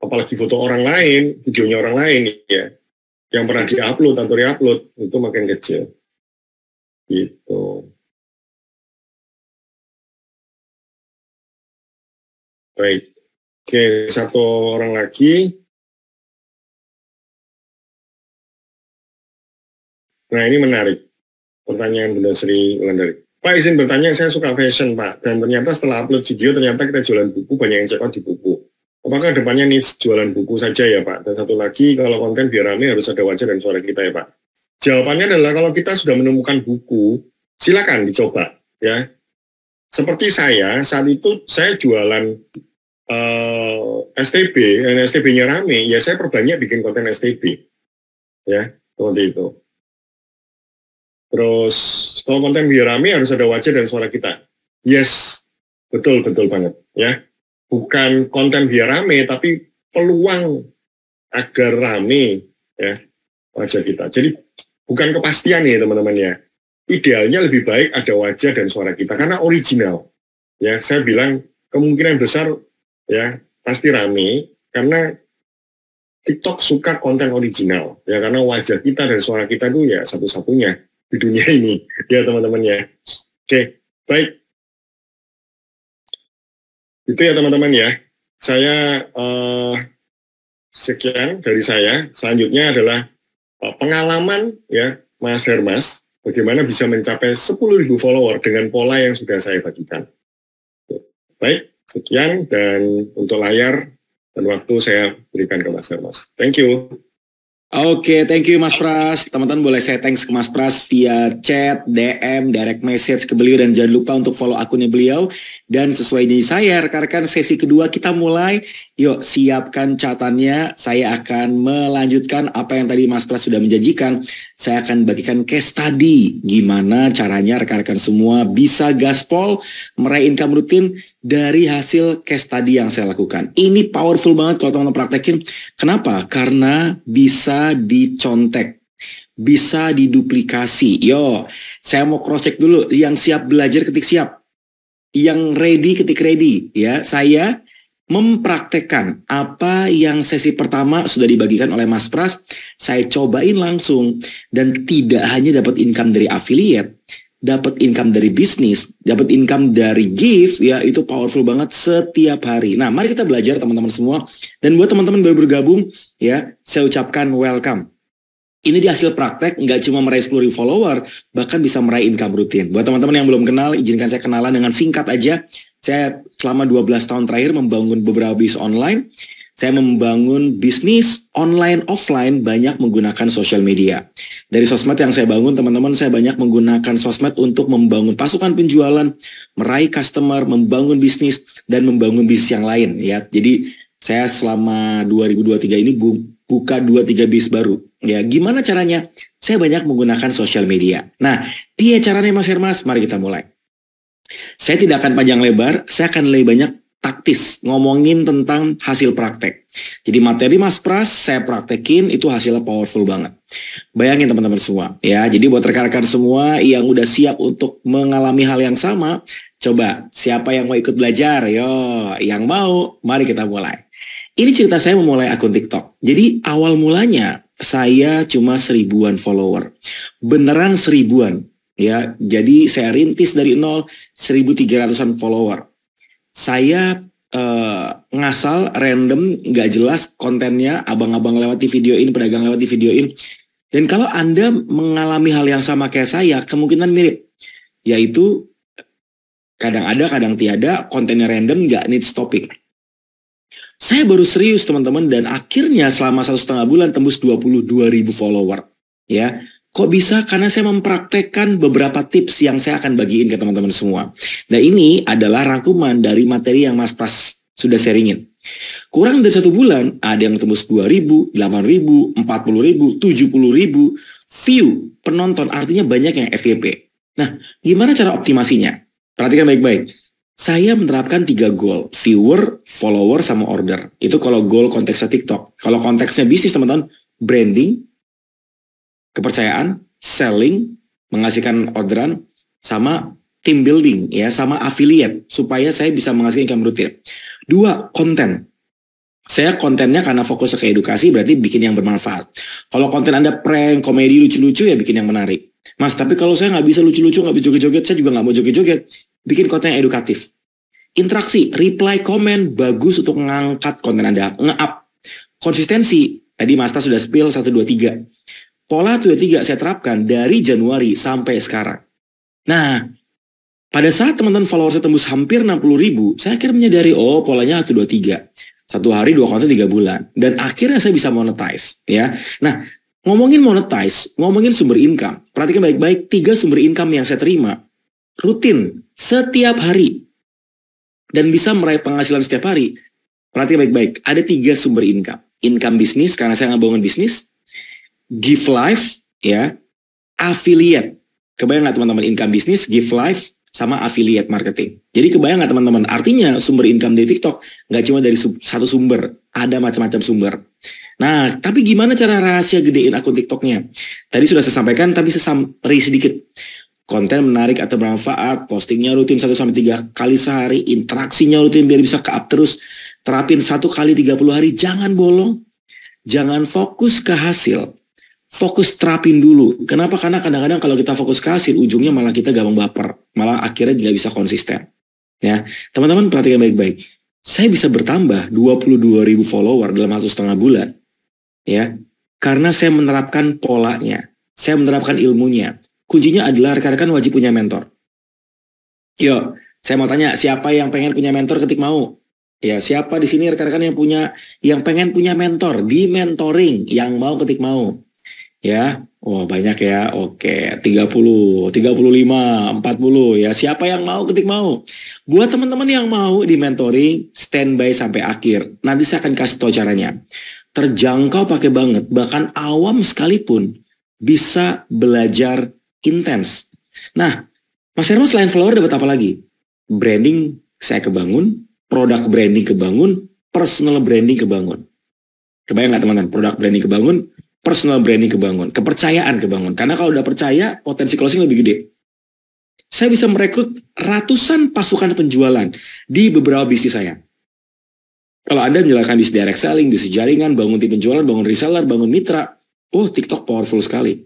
apalagi foto orang lain, videonya orang lain, ya, yang pernah di-upload atau re-upload, itu makin kecil. Gitu. Baik. Oke, 1 orang lagi. Nah, ini menarik. Pertanyaan Bunda Sri Wulandari. Pak, izin bertanya, saya suka fashion, Pak. Dan ternyata setelah upload video, ternyata kita jualan buku, banyak yang check out di buku. Apakah depannya needs jualan buku saja ya, Pak? Dan satu lagi, kalau konten biar rame harus ada wajah dan suara kita ya, Pak. Jawabannya adalah kalau kita sudah menemukan buku, silakan dicoba. Ya. Seperti saya, saat itu saya jualan STB, dan STB-nya rame, ya saya perbanyak bikin konten STB. Ya, seperti itu. Terus, kalau konten biar rame harus ada wajah dan suara kita. Yes, betul banget. Ya, bukan konten biar rame, tapi peluang agar rame ya wajah kita. Jadi bukan kepastian ya teman-teman ya. Idealnya lebih baik ada wajah dan suara kita karena original. Ya, saya bilang kemungkinan besar ya pasti rame karena TikTok suka konten original ya karena wajah kita dan suara kita itu ya satu-satunya di dunia ini ya teman-teman ya. Oke, baik. Itu ya teman-teman ya. Saya sekian dari saya. Selanjutnya adalah pengalaman ya Mas Hermas bagaimana bisa mencapai 10.000 follower dengan pola yang sudah saya bagikan. Baik, sekian dan untuk layar dan waktu saya berikan ke Mas Hermas. Thank you. Oke, thank you Mas Pras. Teman-teman boleh saya thanks ke Mas Pras via chat, DM, direct message ke beliau dan jangan lupa untuk follow akunnya beliau. Dan sesuai janji saya, rekan-rekan sesi kedua kita mulai. Yuk, siapkan catatannya. Saya akan melanjutkan apa yang tadi Mas Pras sudah menjanjikan. Saya akan bagikan case study gimana caranya rekan-rekan semua bisa gaspol meraih income rutin dari hasil case study yang saya lakukan. Ini powerful banget kalau teman-teman praktekin. Kenapa? Karena bisa dicontek, bisa diduplikasi. Yo, saya mau cross check dulu. Yang siap belajar ketik siap, yang ready ketik ready. Ya, saya mempraktekkan apa yang sesi pertama sudah dibagikan oleh Mas Pras. Saya cobain langsung dan tidak hanya dapat income dari affiliate, dapat income dari bisnis, dapat income dari gift, ya itu powerful banget setiap hari. Nah, mari kita belajar teman-teman semua. Dan buat teman-teman baru bergabung, ya saya ucapkan welcome. Ini di hasil praktek, nggak cuma meraih 10.000 follower, bahkan bisa meraih income rutin. Buat teman-teman yang belum kenal, izinkan saya kenalan dengan singkat aja. Saya selama 12 tahun terakhir membangun beberapa bisnis online. Saya membangun bisnis online offline banyak menggunakan sosial media. Dari sosmed yang saya bangun, teman-teman, saya banyak menggunakan sosmed untuk membangun pasukan penjualan, meraih customer, membangun bisnis, dan membangun bisnis yang lain. Ya, jadi saya selama 2023 ini buka 2-3 bisnis baru. Ya, gimana caranya? Saya banyak menggunakan sosial media. Nah, dia caranya Mas Hermas, mari kita mulai. Saya tidak akan panjang lebar, saya akan lebih banyak taktis, ngomongin tentang hasil praktek. Jadi materi Mas Pras, saya praktekin, itu hasilnya powerful banget. Bayangin teman-teman semua, ya. Jadi buat rekan-rekan semua yang udah siap untuk mengalami hal yang sama, coba, siapa yang mau ikut belajar? Yo, yang mau, mari kita mulai. Ini cerita saya memulai akun TikTok. Jadi awal mulanya, saya cuma 1.000-an follower. Beneran 1.000-an. Ya, jadi saya rintis dari 0, 1.300-an follower. Saya ngasal, random, nggak jelas kontennya, abang-abang lewat di videoin, pedagang lewat di videoin. Dan kalau Anda mengalami hal yang sama kayak saya, kemungkinan mirip. Yaitu, kadang ada, kadang tiada, kontennya random, nggak needs topic. Saya baru serius teman-teman, dan akhirnya selama 1,5 bulan tembus 22.000 follower. Ya, kok bisa? Karena saya mempraktekkan beberapa tips yang saya akan bagiin ke teman-teman semua. Nah, ini adalah rangkuman dari materi yang Mas Pras sudah sharingin. Kurang dari 1 bulan, ada yang tembus 2.000, 8.000, 40.000, 70.000 view penonton, artinya banyak yang FYP. Nah, gimana cara optimasinya? Perhatikan baik-baik. Saya menerapkan 3 goal, viewer, follower, sama order. Itu kalau goal konteksnya TikTok. Kalau konteksnya bisnis teman-teman, branding, kepercayaan, selling, menghasilkan orderan, sama team building, ya, sama affiliate, supaya saya bisa menghasilkan income rutin. 2, konten. Saya kontennya karena fokus ke edukasi, berarti bikin yang bermanfaat. Kalau konten Anda prank, komedi, lucu-lucu, ya bikin yang menarik. Mas, tapi kalau saya nggak bisa lucu-lucu, nggak bisa joget-joget, saya juga nggak mau joget-joget. Bikin konten yang edukatif. Interaksi, reply, komen, bagus untuk mengangkat konten Anda. Nge-up. Konsistensi, tadi Mas Tas sudah spill 1, 2, 3. Pola 1, 2, 3 saya terapkan dari Januari sampai sekarang. Nah, pada saat teman-teman follower saya tembus hampir 60.000, saya akhirnya menyadari, oh polanya 1, 2, 3. 1 hari 2 konten 3 bulan. Dan akhirnya saya bisa monetize. Ya. Nah, ngomongin monetize, ngomongin sumber income. Perhatikan baik-baik, 3 sumber income yang saya terima. Rutin, setiap hari. Dan bisa meraih penghasilan setiap hari. Perhatikan baik-baik, ada 3 sumber income. Income bisnis, karena saya ngebangun bisnis. Give life, ya. Affiliate. Kebayang nggak teman-teman, income bisnis, give life, sama affiliate marketing. Jadi kebayang nggak teman-teman, artinya sumber income dari TikTok nggak cuma dari satu sumber, ada macam-macam sumber. Nah, tapi gimana cara rahasia gedein akun TikToknya? Tadi sudah saya sampaikan, tapi saya summary sedikit. Konten menarik atau bermanfaat, postingnya rutin 1-3 kali sehari, interaksinya rutin biar bisa ke-up terus, terapin 1 kali 30 hari, jangan bolong, jangan fokus ke hasil. Fokus terapin dulu. Kenapa? Karena kadang-kadang kalau kita fokus ke hasil, ujungnya malah kita gampang baper. Malah akhirnya tidak bisa konsisten. Ya, teman-teman perhatikan baik-baik. Saya bisa bertambah 22.000 follower dalam 1,5 bulan. Ya, karena saya menerapkan polanya. Saya menerapkan ilmunya. Kuncinya adalah rekan-rekan wajib punya mentor. Yo, saya mau tanya, siapa yang pengen punya mentor ketik mau? Ya, siapa di sini rekan-rekan yang pengen punya mentor di mentoring, yang mau ketik mau. Ya, oh banyak ya. Oke, 30, 35, 40 ya. Siapa yang mau ketik mau. Buat teman-teman yang mau di mentoring, standby sampai akhir. Nanti saya akan kasih tahu caranya. Terjangkau pakai banget, bahkan awam sekalipun bisa belajar intens. Nah, Mas Herman selain follower dapat apa lagi? Branding saya kebangun, produk branding kebangun, personal branding kebangun. Kebayang nggak teman-teman? Produk branding kebangun, personal branding kebangun, kepercayaan kebangun. Karena kalau udah percaya, potensi closing lebih gede. Saya bisa merekrut ratusan pasukan penjualan di beberapa bisnis saya. Kalau Anda menjalankan bisnis direct selling, bisnis jaringan, bangun tim penjualan, bangun reseller, bangun mitra, TikTok powerful sekali.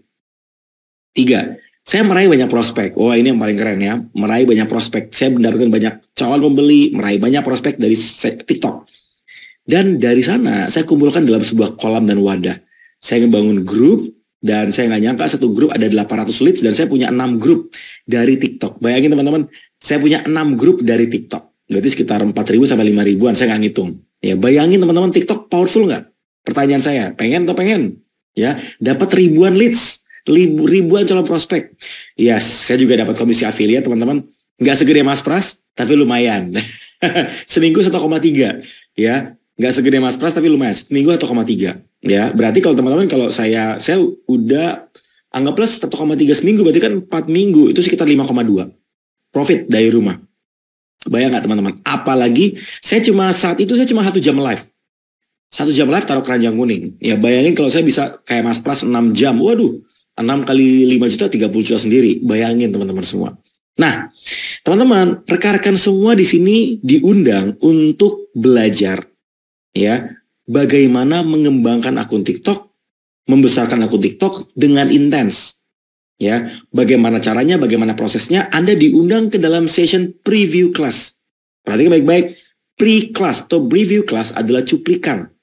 3, saya meraih banyak prospek. Wah, ini yang paling keren ya. Meraih banyak prospek. Saya mendapatkan banyak calon pembeli, meraih banyak prospek dari TikTok. Dan dari sana, saya kumpulkan dalam sebuah kolam dan wadah. Saya ngebangun grup, dan saya nggak nyangka satu grup ada 800 leads, dan saya punya 6 grup dari TikTok. Bayangin teman-teman, saya punya 6 grup dari TikTok. Berarti sekitar 4.000 sampai 5.000-an, saya nggak ngitung. Ya, bayangin teman-teman, TikTok powerful nggak? Pertanyaan saya, pengen atau pengen? Ya, dapat ribuan leads, ribuan calon prospek. Ya, saya juga dapat komisi affiliate, teman-teman. Nggak segede Mas Pras, tapi lumayan. Seminggu 1,3. Ya, nggak segede Mas Pras, tapi lumayan. Seminggu 1,3. Ya, berarti kalau teman-teman, kalau saya udah anggaplah 1,3 seminggu, berarti kan 4 minggu, itu sekitar 5,2. Profit dari rumah. Bayang nggak teman-teman? Apalagi saat itu saya cuma 1 jam live. 1 jam live taruh keranjang kuning. Ya bayangin kalau saya bisa kayak Mas Pras 6 jam. Waduh, 6 kali 5 juta, 30 juta sendiri. Bayangin teman-teman semua. Nah, teman-teman, rekan-rekan semua di sini diundang untuk belajar. Ya, bagaimana mengembangkan akun TikTok, membesarkan akun TikTok dengan intens. Ya, bagaimana caranya, bagaimana prosesnya, Anda diundang ke dalam session preview class. Perhatikan baik-baik, pre-class atau preview class adalah cuplikan.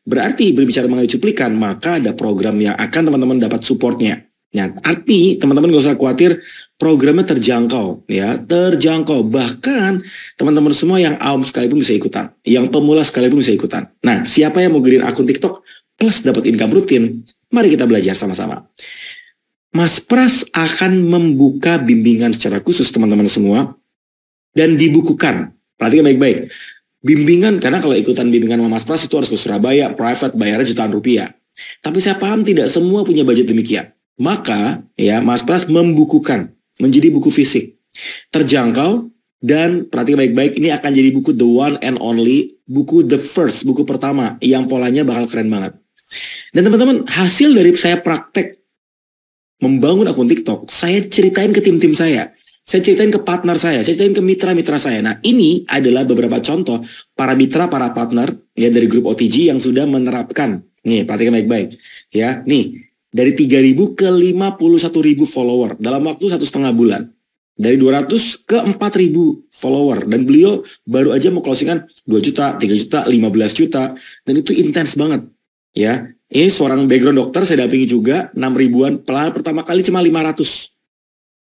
Berarti berbicara mengenai cuplikan, maka ada program yang akan teman-teman dapat supportnya. Ya, arti teman-teman gak usah khawatir, programnya terjangkau, ya, terjangkau. Bahkan teman-teman semua yang awam sekalipun bisa ikutan, yang pemula sekalipun bisa ikutan. Nah, siapa yang mau gedein akun TikTok plus dapat income rutin? Mari kita belajar sama-sama. Mas Pras akan membuka bimbingan secara khusus teman-teman semua dan dibukukan. Perhatikan baik-baik. Bimbingan, karena kalau ikutan bimbingan sama Mas Pras itu harus ke Surabaya, private, bayarnya jutaan rupiah. Tapi saya paham tidak semua punya budget demikian. Maka ya Mas Pras membukukan menjadi buku fisik. Terjangkau dan perhatikan baik-baik, ini akan jadi buku the one and only, buku the first, buku pertama yang polanya bakal keren banget. Dan teman-teman, hasil dari saya praktek membangun akun TikTok, saya ceritain ke tim-tim saya ceritain ke partner saya ceritain ke mitra-mitra saya. Nah, ini adalah beberapa contoh para mitra, para partner ya dari grup OTG yang sudah menerapkan. Nih, perhatikan baik-baik. Ya, nih, dari 3.000 ke 51.000 follower dalam waktu 1,5 bulan. Dari 200 ke 4.000 follower. Dan beliau baru aja mau closingan 2 juta, 3 juta, 15 juta. Dan itu intens banget. Ya, ini seorang background dokter, saya dampingi juga 6 ribuan, pertama kali cuma 500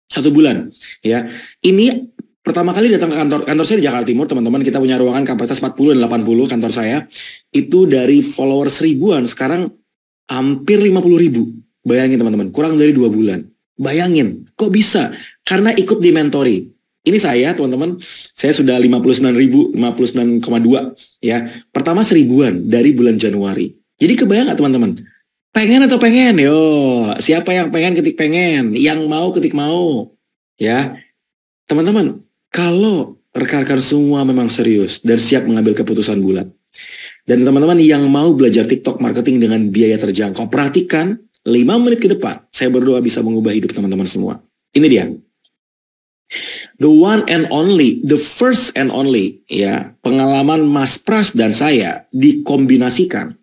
1 bulan. Ya, ini pertama kali datang ke kantor saya di Jakarta Timur, teman-teman. Kita punya ruangan kapasitas 40 dan 80 kantor saya. Itu dari follower 1.000-an, sekarang hampir 50.000. Bayangin teman-teman, kurang dari 2 bulan. Bayangin, kok bisa? Karena ikut di mentoring. Ini saya, teman-teman, saya sudah 59.000, 59,2 ya. Pertama 1.000-an dari bulan Januari. Jadi kebayang gak teman-teman? Pengen atau pengen? Yo, siapa yang pengen ketik pengen, yang mau ketik mau. Ya, teman-teman, kalau rekan-rekan semua memang serius dan siap mengambil keputusan bulat, dan teman-teman yang mau belajar TikTok marketing dengan biaya terjangkau, perhatikan 5 menit ke depan, saya berdoa bisa mengubah hidup teman-teman semua. Ini dia. The one and only, the first and only, ya, pengalaman Mas Pras dan saya dikombinasikan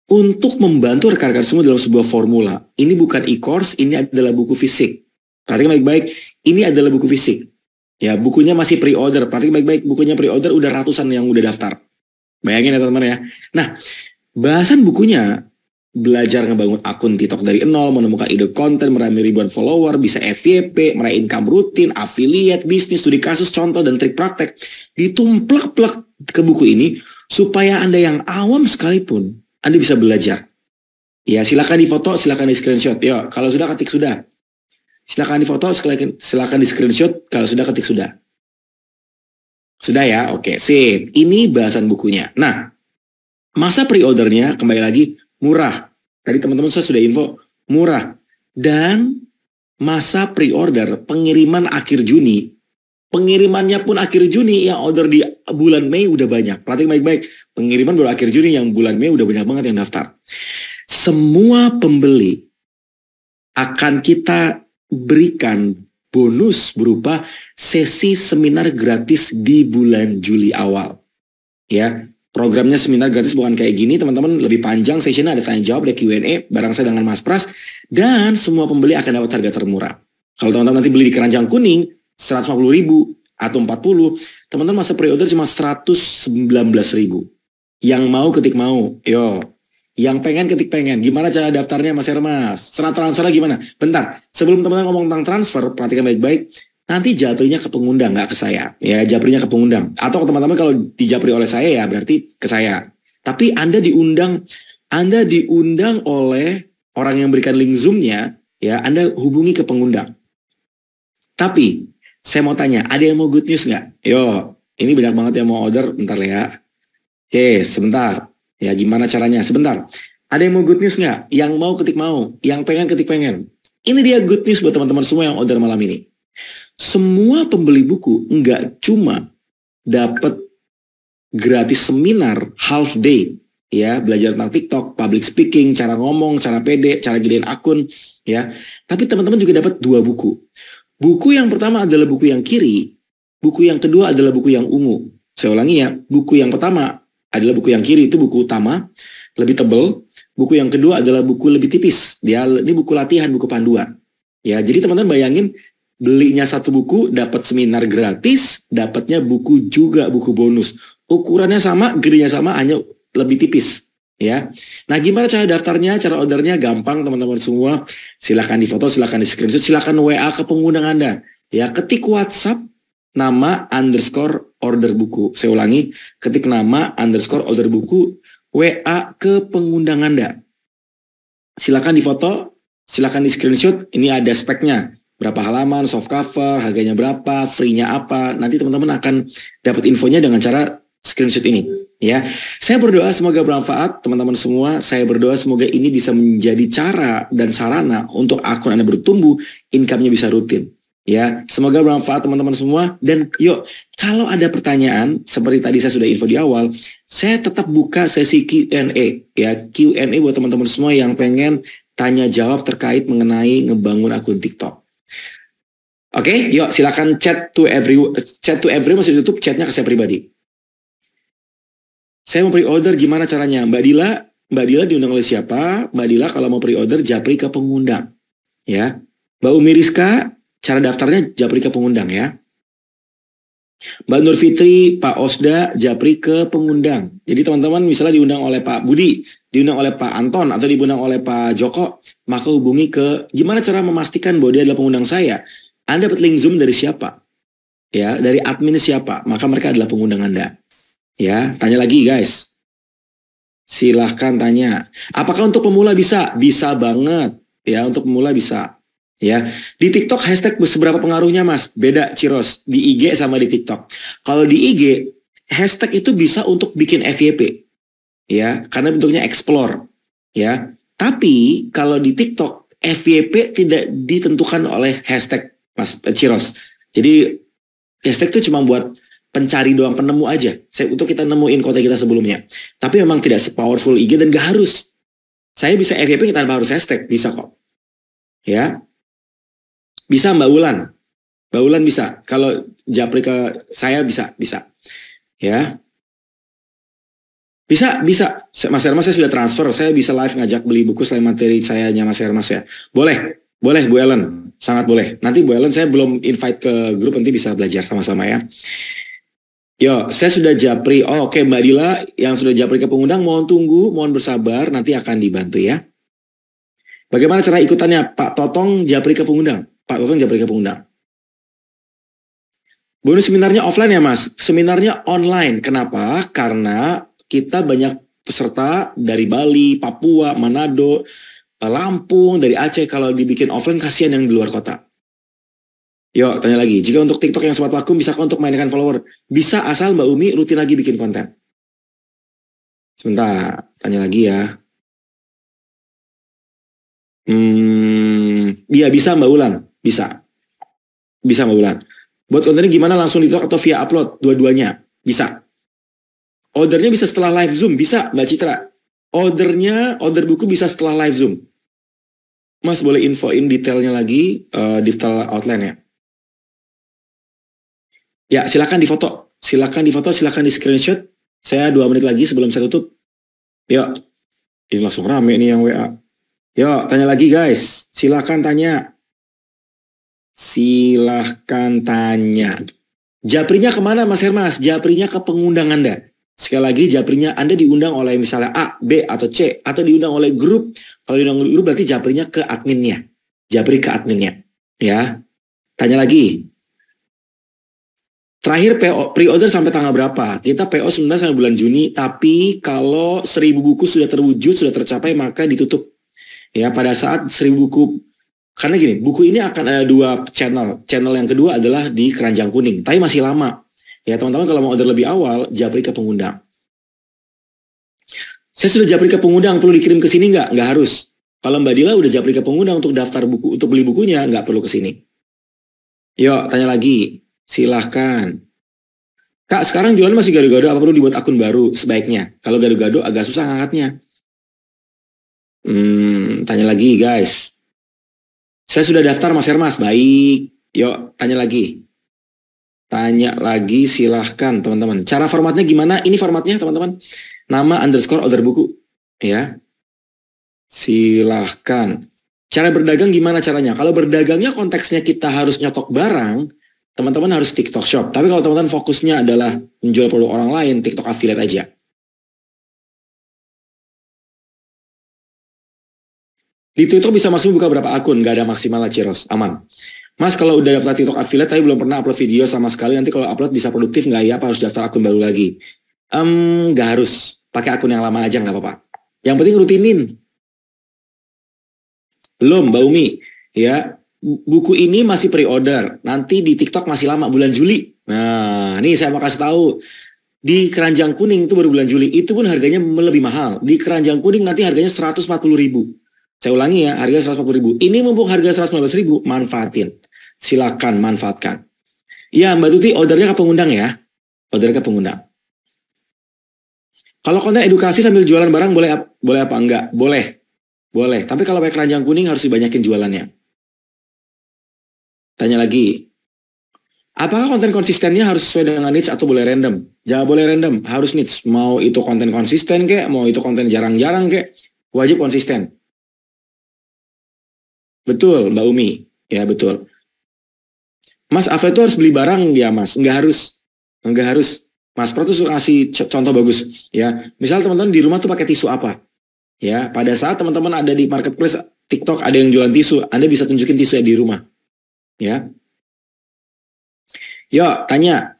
untuk membantu rekan-rekan semua dalam sebuah formula. Ini bukan e-course, ini adalah buku fisik. Perhatikan baik-baik, ini adalah buku fisik. Ya, bukunya masih pre-order. Perhatikan baik-baik, bukunya pre-order udah ratusan yang udah daftar. Bayangin ya teman-teman ya. Nah, bahasan bukunya belajar ngebangun akun TikTok dari nol, menemukan ide konten, meraih ribuan follower, bisa FYP, meraih income rutin, affiliate, bisnis, studi kasus, contoh, dan trik praktek. Ditumplak-plak ke buku ini, supaya Anda yang awam sekalipun, Anda bisa belajar. Ya, silakan difoto, silakan di screenshot. Yo, kalau sudah ketik sudah. Silakan difoto, silakan di screenshot, kalau sudah ketik sudah. Sudah ya? Oke, sip. Ini bahasan bukunya. Nah, masa pre-ordernya kembali lagi murah. Tadi teman-teman saya sudah info, murah. Dan masa pre-order pengiriman akhir Juni, pengirimannya pun akhir Juni, yang order di bulan Mei udah banyak. Perhatikan baik-baik, pengiriman baru akhir Juni, yang bulan Mei udah banyak banget yang daftar. Semua pembeli akan kita berikan bonus berupa sesi seminar gratis di bulan Juli awal. Ya, programnya seminar gratis bukan kayak gini, teman-teman, lebih panjang sesinya, ada tanya jawab, ada Q&A bareng saya dengan Mas Pras, dan semua pembeli akan dapat harga termurah. Kalau teman-teman nanti beli di keranjang kuning 150.000 atau 40, teman-teman masa pre-order cuma 119.000. Yang mau ketik mau, yo. Yang pengen ketik pengen. Gimana cara daftarnya Mas Hermas? Cara transfernya gimana? Bentar, sebelum teman-teman ngomong tentang transfer, perhatikan baik-baik. Nanti japrinya ke pengundang, nggak ke saya. Ya, japrinya ke pengundang. Atau teman-teman kalau dijapri oleh saya ya berarti ke saya. Tapi Anda diundang oleh orang yang berikan link Zoom-nya, ya, Anda hubungi ke pengundang. Tapi saya mau tanya, ada yang mau good news nggak? Yo, ini banyak banget yang mau order, bentar ya. Oke, sebentar. Ya, gimana caranya? Sebentar. Ada yang mau good news nggak? Yang mau ketik mau. Yang pengen ketik pengen. Ini dia good news buat teman-teman semua yang order malam ini. Semua pembeli buku nggak cuma dapat gratis seminar half day, ya, belajar tentang TikTok, public speaking, cara ngomong, cara pede, cara gedein akun, ya. Tapi teman-teman juga dapat 2 buku. Buku yang pertama adalah buku yang kiri, buku yang kedua adalah buku yang ungu. Saya ulangi ya, buku yang pertama adalah buku yang kiri, itu buku utama, lebih tebal. Buku yang kedua adalah buku lebih tipis. Ini buku latihan, buku panduan. Ya, jadi teman-teman bayangin, belinya 1 buku, dapat seminar gratis, dapatnya buku juga, buku bonus. Ukurannya sama, gedenya sama, hanya lebih tipis. Ya, nah gimana cara daftarnya, cara ordernya? Gampang teman-teman semua. Silahkan difoto, silahkan di screenshot, silahkan WA ke pengundang Anda. Ya, ketik WhatsApp nama _order buku. Saya ulangi, ketik nama _order buku, WA ke pengundang Anda. Silakan difoto, silakan di screenshot. Ini ada speknya, berapa halaman, soft cover, harganya berapa, free-nya apa. Nanti teman-teman akan dapat infonya dengan cara screenshot ini. Ya, saya berdoa semoga bermanfaat teman-teman semua. Saya berdoa semoga ini bisa menjadi cara dan sarana untuk akun Anda bertumbuh, income-nya bisa rutin. Ya, semoga bermanfaat teman-teman semua. Dan yuk, kalau ada pertanyaan seperti tadi saya sudah info di awal, saya tetap buka sesi Q&A. Ya, Q&A buat teman-teman semua yang pengen tanya jawab terkait mengenai ngebangun akun TikTok. Oke, yuk silakan chat to every masih ditutup, chatnya ke saya pribadi. Saya mau pre-order, gimana caranya? Mbak Dila diundang oleh siapa? Mbak Dila kalau mau pre-order japri ke pengundang. Ya, Mbak Umi Rizka, cara daftarnya japri ke pengundang ya. Mbak Nur Fitri, Pak Osda, japri ke pengundang. Jadi teman-teman misalnya diundang oleh Pak Budi, diundang oleh Pak Anton, atau diundang oleh Pak Joko, maka hubungi ke, gimana cara memastikan bahwa dia adalah pengundang saya? Anda dapat link Zoom dari siapa? Ya, dari admin siapa? Maka mereka adalah pengundang Anda. Ya, tanya lagi guys. Silahkan tanya. Apakah untuk pemula bisa? Bisa banget. Ya, untuk pemula bisa. Ya, di TikTok hashtag seberapa pengaruhnya Mas? Beda Ciros, di IG sama di TikTok. Kalau di IG, hashtag itu bisa untuk bikin FYP. Ya, karena bentuknya explore. Ya, tapi kalau di TikTok, FYP tidak ditentukan oleh hashtag Mas Ciros. Jadi hashtag itu cuma buat pencari doang, penemu aja. Untuk kita nemuin konten kita sebelumnya. Tapi memang tidak se-powerful IG dan gak harus. Saya bisa FYP tanpa harus hashtag, bisa kok. Ya. Bisa Mbak Wulan. Mbak Wulan bisa. Kalau japri ke saya bisa. Ya. Bisa. Mas Hermas saya sudah transfer. Saya bisa live ngajak beli buku selain materi sayanya Mas Hermas ya. Boleh Bu Ellen. Sangat boleh. Nanti Bu Ellen saya belum invite ke grup, nanti bisa belajar sama-sama ya. Yo, saya sudah japri. Oh, oke, Mbak Dila yang sudah japri ke pengundang, mohon tunggu, mohon bersabar, nanti akan dibantu ya. Bagaimana cara ikutannya? Pak Totong japri ke pengundang. Pak Totong japri ke pengundang. Bonus seminarnya offline ya, Mas? Seminarnya online. Kenapa? Karena kita banyak peserta dari Bali, Papua, Manado, Lampung, dari Aceh. Kalau dibikin offline, kasihan yang di luar kota. Yuk, tanya lagi. Jika untuk TikTok yang sobat vakum, bisakah untuk mainkan follower? Bisa, asal Mbak Umi rutin lagi bikin konten. Sebentar, tanya lagi ya. Iya, bisa Mbak Ulan. Bisa. Bisa Mbak Ulan. Buat kontennya gimana, langsung di TikTok atau via upload? Dua-duanya. Bisa. Ordernya bisa setelah live Zoom. Bisa, Mbak Citra. Order buku bisa setelah live Zoom. Mas, boleh infoin detailnya lagi, detail outline ya. Ya, silakan difoto. Silakan di screenshot. Saya 2 menit lagi sebelum saya tutup. Yuk. Ini langsung rame nih yang WA. Yuk, tanya lagi guys. Silakan tanya. Silahkan tanya. Japrinya kemana Mas Hermas? Japrinya ke pengundang Anda. Sekali lagi, japrinya Anda diundang oleh misalnya A, B, atau C. Atau diundang oleh grup. Kalau diundang oleh grup berarti japrinya ke adminnya. Japri ke adminnya. Ya. Tanya lagi. Terakhir pre-order sampai tanggal berapa? Kita PO sebenarnya sampai bulan Juni. Tapi kalau 1000 buku sudah terwujud, sudah tercapai, maka ditutup. Ya, pada saat 1000 buku. Karena gini, buku ini akan ada 2 channel. Channel yang kedua adalah di Keranjang Kuning. Tapi masih lama. Ya, teman-teman kalau mau order lebih awal, japri ke pengundang. Saya sudah japri ke pengundang, perlu dikirim ke sini nggak? Nggak harus. Kalau Mbak Dila udah japri ke pengundang untuk daftar buku, untuk beli bukunya, nggak perlu ke sini. Yuk, tanya lagi. Silahkan. Kak, sekarang jualan masih gado-gado, apa perlu dibuat akun baru sebaiknya? Kalau gado-gado agak susah ngangkatnya. Tanya lagi guys. Saya sudah daftar Mas Hermas, baik. Yuk, tanya lagi. Tanya lagi, silahkan teman-teman. Cara formatnya gimana? Ini formatnya teman-teman. Nama _ order buku. Ya. Silahkan. Cara berdagang gimana caranya? Kalau berdagangnya konteksnya kita harus nyotok barang, teman-teman harus TikTok Shop. Tapi kalau teman-teman fokusnya adalah menjual produk orang lain, TikTok Affiliate aja. Di TikTok bisa maksimal buka berapa akun? Nggak ada maksimal lah, Ciros. Aman. Mas, kalau udah daftar TikTok Affiliate, tapi belum pernah upload video sama sekali, nanti kalau upload bisa produktif nggak ya? Apa harus daftar akun baru lagi? Nggak harus. Pakai akun yang lama aja, nggak apa-apa. Yang penting rutinin. Belum, Mbak Umi. Ya, buku ini masih pre-order. Nanti di TikTok masih lama, bulan Juli. Nah, ini saya mau kasih tahu. Di Keranjang Kuning itu baru bulan Juli. Itu pun harganya lebih mahal. Di Keranjang Kuning nanti harganya 140.000. Saya ulangi ya, harga 140.000. Ini mumpung harga 115.000, manfaatin. Silakan manfaatkan. Ya, Mbak Tuti, ordernya ke pengundang ya. Ordernya ke pengundang. Kalau konten edukasi sambil jualan barang boleh apa enggak? Boleh. Boleh. Tapi kalau pakai Keranjang Kuning harus dibanyakin jualannya. Tanya lagi. Apakah konten konsistennya harus sesuai dengan niche atau boleh random? Jangan boleh random, harus niche. Mau itu konten konsisten kek, mau itu konten jarang-jarang kek, wajib konsisten. Betul, Mbak Umi. Ya, betul. Mas, Ava itu harus beli barang ya, Mas? Enggak harus. Enggak harus. Mas Pro tuh suka kasih contoh bagus. Ya, misal teman-teman di rumah tuh pakai tisu apa? Ya, pada saat teman-teman ada di marketplace TikTok ada yang jualan tisu, Anda bisa tunjukin tisu di rumah. Ya. Yuk, tanya.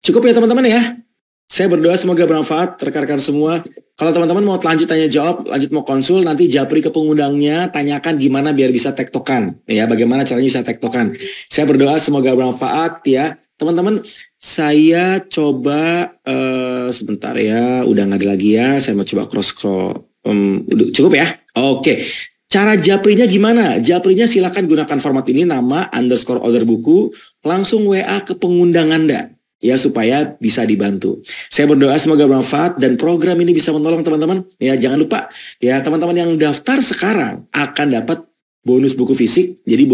Cukup ya teman-teman ya? Saya berdoa semoga bermanfaat rekan-rekan semua. Kalau teman-teman mau lanjut tanya jawab, lanjut mau konsul, nanti japri ke pengundangnya, tanyakan gimana biar bisa tektokan. Ya, bagaimana caranya bisa tektokan. Saya berdoa semoga bermanfaat ya. Teman-teman, saya coba sebentar ya, udah nggak ada lagi ya. Saya mau coba cross-scroll. Cukup ya? Oke. Cara japrinya gimana? Japrinya silakan gunakan format ini, nama _ order buku, langsung WA ke pengundang Anda. Ya, supaya bisa dibantu. Saya berdoa semoga bermanfaat dan program ini bisa menolong teman-teman. Ya, jangan lupa ya, teman-teman yang daftar sekarang akan dapat bonus buku fisik. Jadi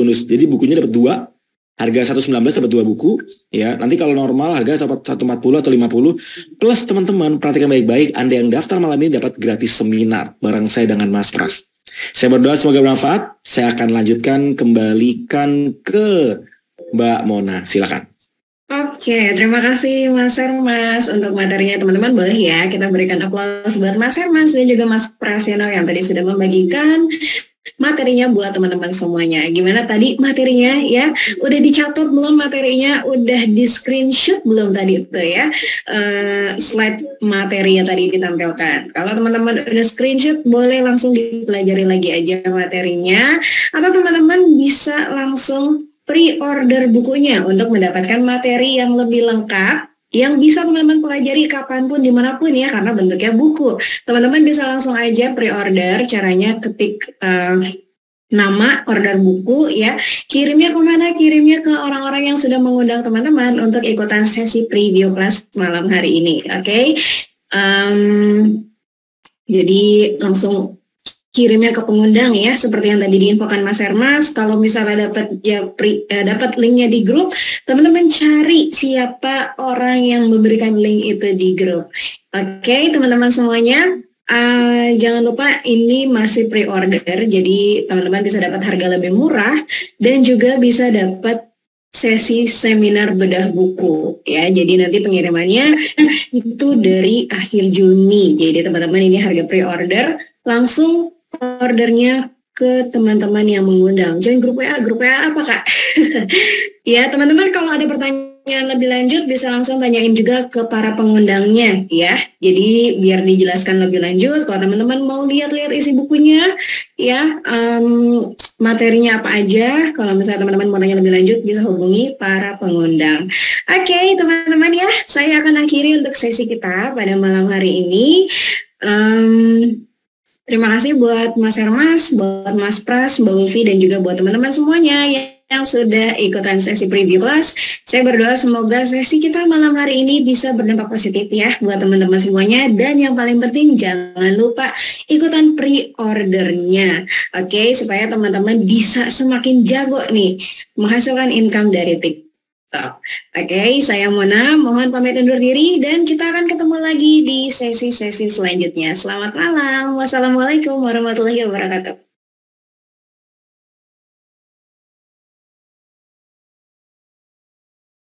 bukunya dapat 2. Harga 119 dapat 2 buku. Ya, nanti kalau normal harga dapat 140 atau 50. Plus teman-teman perhatikan baik-baik, Anda yang daftar malam ini dapat gratis seminar bareng saya dengan Mas Pras. Saya berdoa semoga bermanfaat. Saya akan lanjutkan, kembalikan ke Mbak Mona. Silakan. Oke, terima kasih Mas Hermas untuk materinya teman-teman. Boleh ya kita berikan aplaus buat Mas Hermas dan juga Mas Prasiono yang tadi sudah membagikan materinya buat teman-teman semuanya. Gimana tadi materinya ya? Udah dicatat belum materinya? Udah di screenshot belum tadi itu ya? Slide materi yang tadi ditampilkan. Kalau teman-teman udah screenshot, boleh langsung dipelajari lagi aja materinya. Atau teman-teman bisa langsung pre-order bukunya untuk mendapatkan materi yang lebih lengkap yang bisa teman-teman pelajari kapanpun dimanapun ya, karena bentuknya buku. Teman-teman bisa langsung aja pre-order. Caranya ketik nama, order buku ya, kirimnya kemana? Kirimnya ke orang-orang yang sudah mengundang teman-teman untuk ikutan sesi preview kelas malam hari ini. Oke. Jadi langsung kirimnya ke pengundang ya, seperti yang tadi diinfokan Mas Hermas. Kalau misalnya dapat linknya di grup, teman-teman cari siapa orang yang memberikan link itu di grup. Oke, teman-teman semuanya, jangan lupa ini masih pre-order, jadi teman-teman bisa dapat harga lebih murah dan juga bisa dapat sesi seminar bedah buku ya. Jadi nanti pengirimannya itu dari akhir Juni. Jadi teman-teman ini harga pre-order, langsung ordernya ke teman-teman yang mengundang. Join grup WA apa Kak? Ya teman-teman, kalau ada pertanyaan lebih lanjut bisa langsung tanyain juga ke para pengundangnya ya. Jadi biar dijelaskan lebih lanjut. Kalau teman-teman mau lihat-lihat isi bukunya ya, materinya apa aja. Kalau misalnya teman-teman mau tanya lebih lanjut bisa hubungi para pengundang. Oke teman-teman ya, saya akan akhiri untuk sesi kita pada malam hari ini. Terima kasih buat Mas Hermas, buat Mas Pras, Mbak Ulfi, dan juga buat teman-teman semuanya yang sudah ikutan sesi preview kelas. Saya berdoa semoga sesi kita malam hari ini bisa berdampak positif ya buat teman-teman semuanya. Dan yang paling penting jangan lupa ikutan pre-ordernya. Oke, supaya teman-teman bisa semakin jago nih menghasilkan income dari TikTok. Oke, saya Mona, mohon pamit undur diri dan kita akan ketemu lagi di sesi-sesi selanjutnya. Selamat malam. Wassalamualaikum warahmatullahi wabarakatuh.